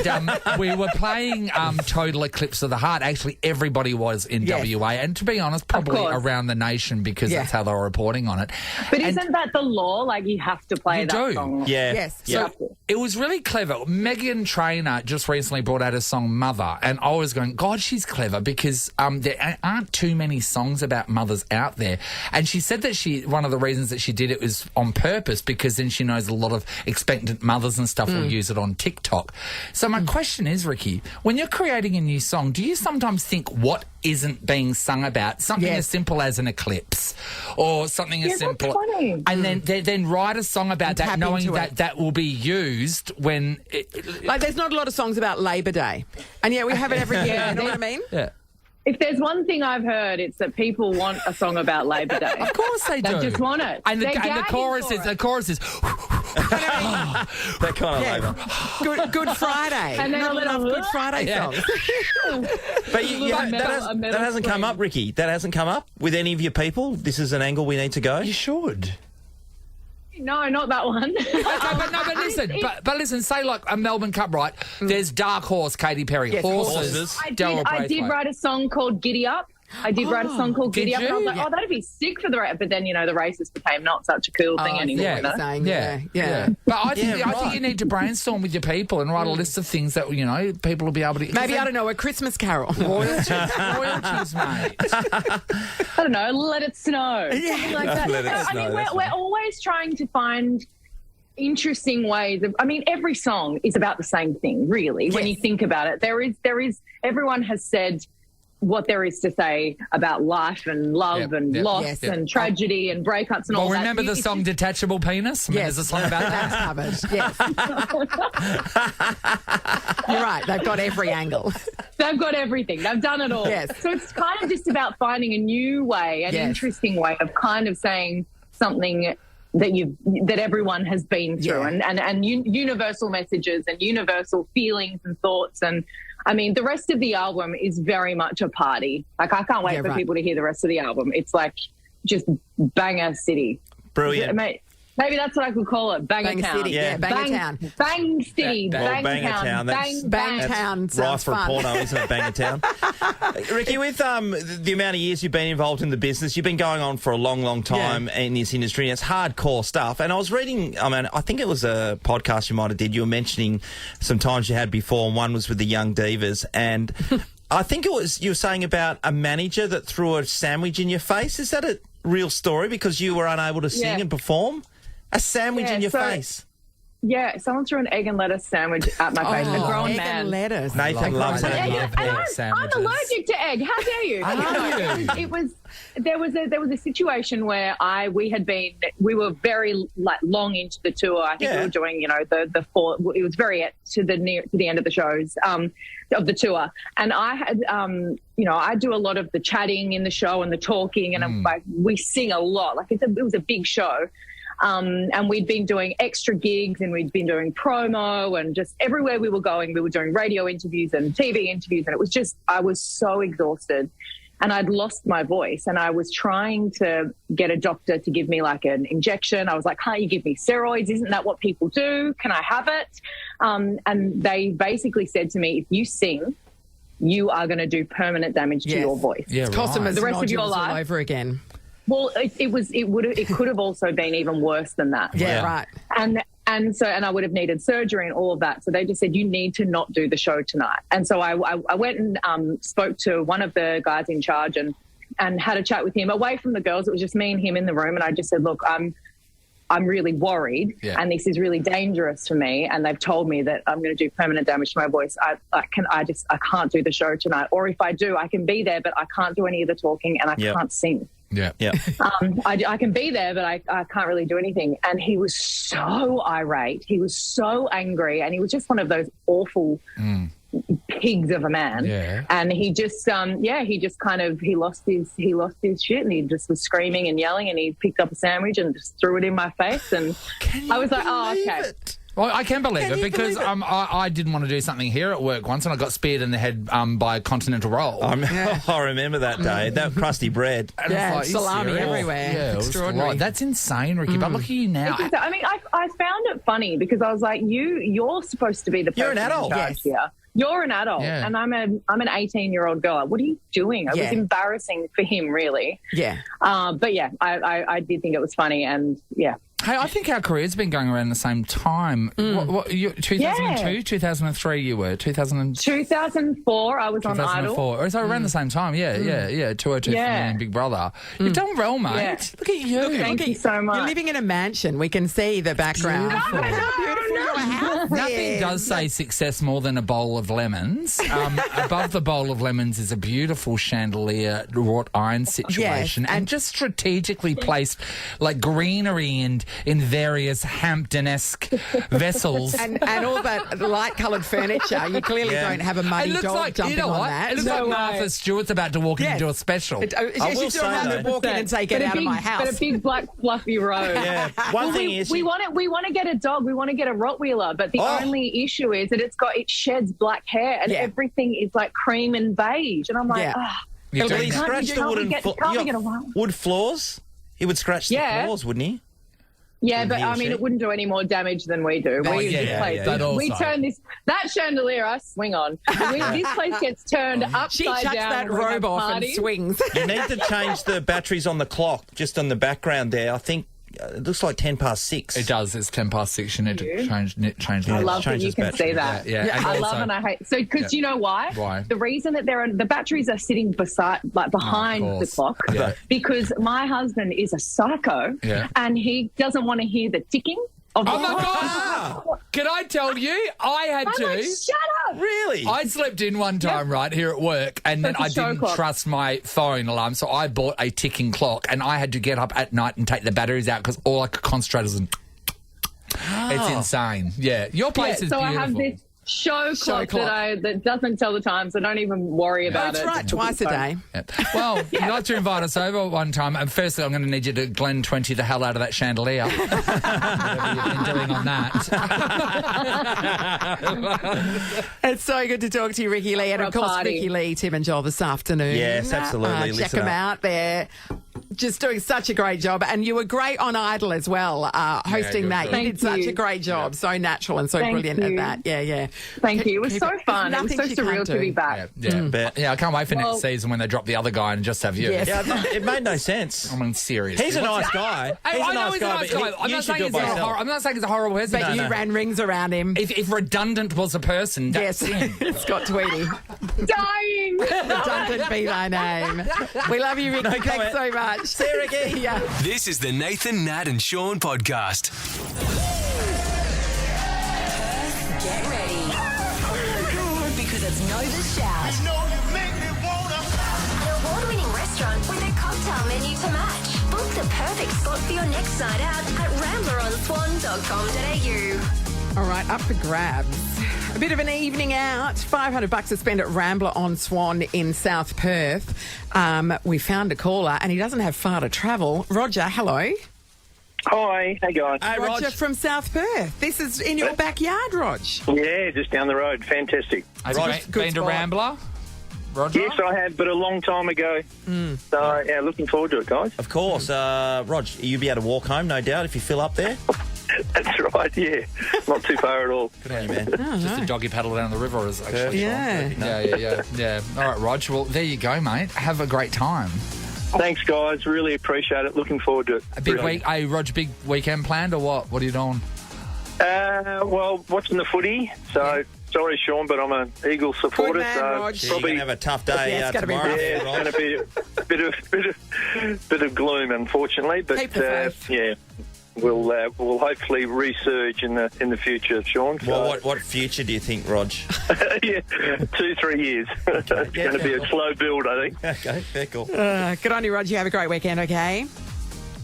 Speaker 3: we were playing Total Eclipse of the Heart. Actually, everybody was in WA. And to be honest, probably around the nation because that's how they were reporting on it.
Speaker 17: But isn't that the law? Like, you have to play that song.
Speaker 4: Yeah.
Speaker 2: Yes.
Speaker 3: So it was really clever. Meghan Trainor just recently brought out a song, Mother, and I was going, God, she's clever because there aren't too many songs about mothers out there. And she said that one of the reasons that she did it was on purpose because then she knows a lot of expectant mothers and stuff will use it on TikTok. So my question is, Ricky, when you're creating a new song, do you sometimes think what isn't being sung about? Something as simple as an eclipse or something as simple. And then write a song about that, knowing that will be used when...
Speaker 2: like, there's not a lot of songs about Labor Day. And yet we have it every year. You know what I mean?
Speaker 3: Yeah.
Speaker 17: If there's one thing I've heard, it's that people want a song about Labor Day.
Speaker 3: Of course they do.
Speaker 17: They just want it.
Speaker 3: And the chorus is...
Speaker 4: That kind of Labor.
Speaker 2: Good Friday.
Speaker 17: And then
Speaker 2: not enough Good Friday songs.
Speaker 4: But that hasn't come up, Ricky. That hasn't come up with any of your people. This is an angle we need to go.
Speaker 3: You should.
Speaker 17: No, not that one.
Speaker 3: Okay, but listen, say like a Melbourne Cup, right? There's Dark Horse, Katy Perry.
Speaker 2: Yes,
Speaker 3: Horses.
Speaker 17: I did write a song called Giddy Up. I did write a song called Giddy Up, and I was like, that'd be sick for the race. But then, you know, the races became not such a cool thing anymore.
Speaker 3: Yeah. But I think you need to brainstorm with your people and write a list of things that, you know, people will be able to...
Speaker 2: Maybe, I don't know, a Christmas carol.
Speaker 3: Royalties, mate.
Speaker 17: I don't know, Let It Snow. Something like that.
Speaker 4: Let It Snow,
Speaker 17: I mean, we're always trying to find interesting ways of... I mean, every song is about the same thing, really, when you think about it. There is... Everyone has said what there is to say about life and love and loss and tragedy and breakups and all that.
Speaker 3: Well, remember the song Detachable Penis? I mean, there's a song about that.
Speaker 2: That's covered, yes. You're right, they've got every angle.
Speaker 17: They've got everything. They've done it all.
Speaker 2: Yes.
Speaker 17: So it's kind of just about finding a new way, an interesting way of kind of saying something that everyone has been through and universal messages and universal feelings and thoughts. And I mean, the rest of the album is very much a party. Like, I can't wait for people to hear the rest of the album. It's like just banger city.
Speaker 4: Brilliant.
Speaker 17: Maybe that's what I could call it. Banger Town.
Speaker 2: City, Banger Town.
Speaker 17: Bang City.
Speaker 4: Banger Town.
Speaker 2: Bang Town.
Speaker 4: Rife for a porno, isn't it, Banger Town? Ricky, with the amount of years you've been involved in the business, you've been going on for a long, long time in this industry, and it's hardcore stuff. And I was reading, I think it was a podcast you might have did. You were mentioning some times you had before, and one was with the Young Divas. And I think you were saying about a manager that threw a sandwich in your face. Is that a real story because you were unable to sing and perform? A sandwich in your face.
Speaker 17: someone threw an egg and lettuce sandwich at my face. A grown
Speaker 2: egg
Speaker 17: man.
Speaker 2: and lettuce.
Speaker 4: Nathan loves
Speaker 17: And
Speaker 4: it.
Speaker 17: I'm allergic to egg. How dare you? There was a situation where we were very long into the tour. I think we were doing, the four. It was very to the end of the shows of the tour, and I had, I do a lot of the chatting in the show and the talking, and we sing a lot. Like it was a big show. And we'd been doing extra gigs and we'd been doing promo and just everywhere we were going, we were doing radio interviews and TV interviews. And it was just, I was so exhausted and I'd lost my voice and I was trying to get a doctor to give me like an injection. I was like, can't you give me steroids? Isn't that what people do? Can I have it? And they basically said to me, if you sing, you are going to do permanent damage to your voice.
Speaker 2: Yeah, it's cost them
Speaker 17: the rest of your life
Speaker 2: all over again.
Speaker 17: Well, it could have also been even worse than that.
Speaker 2: Yeah, right.
Speaker 17: And I would have needed surgery and all of that. So they just said, you need to not do the show tonight. And so I went and spoke to one of the guys in charge and had a chat with him away from the girls. It was just me and him in the room. And I just said, look, I'm really worried and this is really dangerous for me. And they've told me that I'm going to do permanent damage to my voice. I can't do the show tonight. Or if I do, I can be there, but I can't do any of the talking and I can't sing.
Speaker 3: Yeah.
Speaker 17: I can be there, but I can't really do anything. And he was so irate. He was so angry. And he was just one of those awful pigs of a man.
Speaker 3: Yeah.
Speaker 17: And he just, he lost his shit and he just was screaming and yelling and he picked up a sandwich and just threw it in my face. And I was like, oh, okay.
Speaker 3: Well, I can believe it because I didn't want to do something here at work once and I got speared in the head by a continental roll.
Speaker 4: I remember that day. That crusty bread.
Speaker 2: And salami everywhere.
Speaker 3: Yeah,
Speaker 2: extraordinary.
Speaker 3: That's insane, Ricky. But look at you now.
Speaker 17: I mean, I found it funny because I was like, you're supposed to be the person
Speaker 4: You're an adult.
Speaker 17: in charge here. You're an adult, and I'm an 18-year-old girl. What are you doing? It was embarrassing for him, really.
Speaker 2: Yeah.
Speaker 17: But yeah, I did think it was funny, and yeah.
Speaker 3: Hey, I think our career's been going around the same time. What 2002, 2003 you were?
Speaker 17: 2004 I was on Idol.
Speaker 3: 2004. So around the same time, yeah. 202 and Big Brother. You've done well, mate.
Speaker 17: Yeah.
Speaker 3: Look at you.
Speaker 17: Thank you so much.
Speaker 2: You're living in a mansion. We can see the background.
Speaker 3: Beautiful. Nothing does say success more than a bowl of lemons. Above the bowl of lemons is a beautiful chandelier wrought iron situation and just strategically placed like greenery and in various Hampton-esque vessels.
Speaker 2: And all that light-coloured furniture. You clearly don't have a muddy dog jumping on that.
Speaker 3: It looks like Martha Stewart's about to walk into a special.
Speaker 2: She's about to walk in and say, get out of my house.
Speaker 17: But a big black fluffy robe.
Speaker 4: Yeah. One thing is...
Speaker 17: We want to get a dog. We want to get a Rottweiler. But the only issue is that it sheds black hair and everything is like cream and beige. And I'm like,
Speaker 4: Will he scratch the wood floors? He would scratch the floors, wouldn't he?
Speaker 17: Yeah, but I mean, it wouldn't do any more damage than we do. We turn that chandelier, I swing on. This place gets turned upside down.
Speaker 2: She shuts that robe off and swings.
Speaker 4: You need to change the batteries on the clock, just on the background there. I think it looks like 6:10.
Speaker 3: It does. It's 6:10. You need to change
Speaker 17: I love that you can see that.
Speaker 3: Yeah.
Speaker 17: I love and I hate. So, because you know why?
Speaker 3: Why?
Speaker 17: The reason that the batteries are sitting behind the clock because my husband is a psycho and he doesn't want to hear the ticking. Oh
Speaker 3: my God! Can I tell you? I had to.
Speaker 17: Like, shut up!
Speaker 4: Really?
Speaker 3: I slept in one time, right, here at work, and then I didn't trust my phone alarm, so I bought a ticking clock, and I had to get up at night and take the batteries out because all I could concentrate was It's insane. Yeah. Your place is beautiful.
Speaker 17: I have this show clock that doesn't tell the time, so don't even worry about it.
Speaker 2: That's right, twice a day.
Speaker 3: Yeah. Well, you'd like to invite us over one time. And firstly, I'm going to need you to Glen 20 the hell out of that chandelier. Whatever you've been doing on that.
Speaker 2: It's so good to talk to you, Ricki-Lee. And of course, Ricki-Lee, Tim and Joel this afternoon.
Speaker 4: Yes, absolutely.
Speaker 2: Check them out. They're just doing such a great job. And you were great on Idol as well, hosting that. You did such a great job. So natural and so brilliant at that. Yeah.
Speaker 17: Thank you. It was so fun. It was so surreal to be back.
Speaker 3: I can't wait for next season when they drop the other guy and just have you.
Speaker 2: Yes.
Speaker 4: Yeah, it made no sense.
Speaker 3: I mean, seriously.
Speaker 4: He's a nice guy.
Speaker 3: He's a nice guy. I'm not saying he's a horrible person.
Speaker 2: But you ran rings around him.
Speaker 3: If redundant was a person, that's him.
Speaker 2: Scott Tweedy.
Speaker 17: Dying.
Speaker 2: Redundant be thy name. We love you, Ricki. Thanks so much.
Speaker 4: See you, Ricki.
Speaker 11: This is the Nathan, Nat and Sean podcast.
Speaker 5: Get ready. Because it's Nova's Shout.
Speaker 1: You know you make me wanna.
Speaker 5: An award-winning restaurant with a cocktail menu to match. Book the perfect spot for your next night out at rambleronswan.com.au.
Speaker 2: All right, up for grabs. A bit of an evening out. $500 to spend at Rambler on Swan in South Perth. We found a caller and he doesn't have far to travel. Roger, hello.
Speaker 18: Hi, hey guys.
Speaker 4: Hey,
Speaker 2: Roger from South Perth. This is in your backyard, Rog.
Speaker 18: Yeah, just down the road. Fantastic.
Speaker 3: Have you been to Rambler, Roger?
Speaker 18: Yes, I have, but a long time ago. So, yeah, looking forward to it, guys.
Speaker 4: Of course. Rog, you'll be able to walk home, no doubt, if you fill up there.
Speaker 18: That's right, yeah. Not too far at all.
Speaker 3: Good on you, man. Just a doggy paddle down the river is actually
Speaker 2: Yeah.
Speaker 3: Yeah. All right, Rog. Well, there you go, mate. Have a great time.
Speaker 18: Thanks, guys. Really appreciate it. Looking forward to it.
Speaker 3: A big week. Hey, Rog, big weekend planned or what? What are you doing?
Speaker 18: Well, watching the footy. So, sorry, Sean, but I'm an Eagles supporter.
Speaker 2: Good man,
Speaker 18: so
Speaker 2: Rog.
Speaker 4: You're going to have a tough day
Speaker 2: it's gonna be
Speaker 4: tomorrow.
Speaker 2: rough.
Speaker 18: yeah, it's going to be a bit of gloom, unfortunately. But
Speaker 2: Keep the faith.
Speaker 18: yeah, we'll hopefully resurge in the future, Sean. So,
Speaker 4: Well, what future do you think, Rog?
Speaker 18: yeah, 2-3 years. It's going to be a slow build, I think.
Speaker 4: Okay, fair cool.
Speaker 2: Good on you, Rog. You have a great weekend, okay?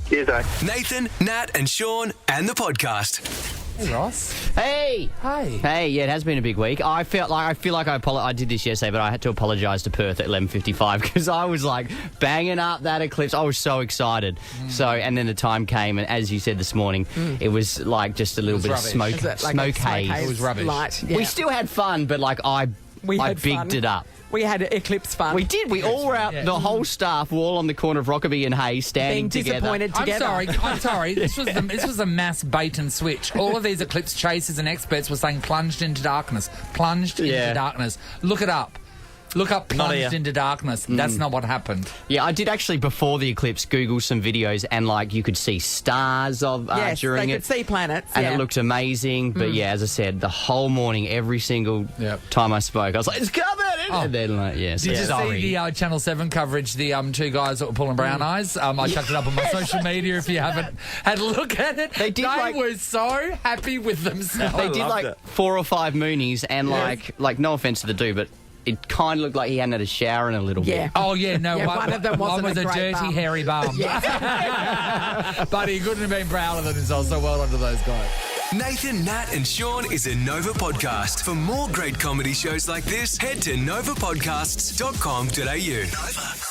Speaker 18: Cheers, eh?
Speaker 11: Nathan, Nat, and Sean, and the podcast.
Speaker 3: Hey, Ross.
Speaker 19: Hey. Hey, yeah, it has been a big week. I feel like I did this yesterday, but I had to apologise to Perth at 11:55 because I was like banging up that eclipse. I was so excited. So, and then the time came, and as you said this morning, it was like just a little bit
Speaker 3: rubbish.
Speaker 19: of smoke,
Speaker 2: Is it like
Speaker 19: smoke
Speaker 2: a smoke
Speaker 19: haze.
Speaker 2: haze
Speaker 3: It was rubbish.
Speaker 2: light? Yeah.
Speaker 19: We still had fun, but like I
Speaker 2: had
Speaker 19: bigged
Speaker 2: fun.
Speaker 19: it up.
Speaker 2: We had eclipse fun.
Speaker 19: We did. We all were out.
Speaker 3: Yeah.
Speaker 19: The whole staff were all on the corner of Rockaby and Hayes, standing
Speaker 2: being
Speaker 19: together.
Speaker 2: disappointed together.
Speaker 3: I'm sorry. This was a mass bait and switch. All of these eclipse chasers and experts were saying plunged into darkness. Plunged into darkness. Look it up. Look up plunged into darkness. That's not what happened.
Speaker 19: Yeah, I did actually, before the eclipse, Google some videos and, like, you could see stars of
Speaker 2: Yes,
Speaker 19: during
Speaker 2: they
Speaker 19: it.
Speaker 2: could see planets.
Speaker 19: And
Speaker 2: yeah.
Speaker 19: it looked amazing. But, yeah, as I said, the whole morning, every single time I spoke, I was like, it's coming! And then, like,
Speaker 3: Did you see the Channel 7 coverage, the two guys that were pulling brown eyes? I chucked it up on my social media if you haven't had a look at it. They were so happy with themselves.
Speaker 19: They did, like, 4 or 5 moonies and, like, no offence to the dude, but it kind of looked like he hadn't had a shower in a little bit.
Speaker 3: Oh, yeah, no.
Speaker 2: one of them wasn't
Speaker 3: one was
Speaker 2: a
Speaker 3: a
Speaker 2: great
Speaker 3: dirty,
Speaker 2: bum.
Speaker 3: hairy bum. But he couldn't have been prouder than himself, so well done to those guys.
Speaker 11: Nathan, Nat, and Sean is a Nova podcast. For more great comedy shows like this, head to novapodcasts.com.au. Nova.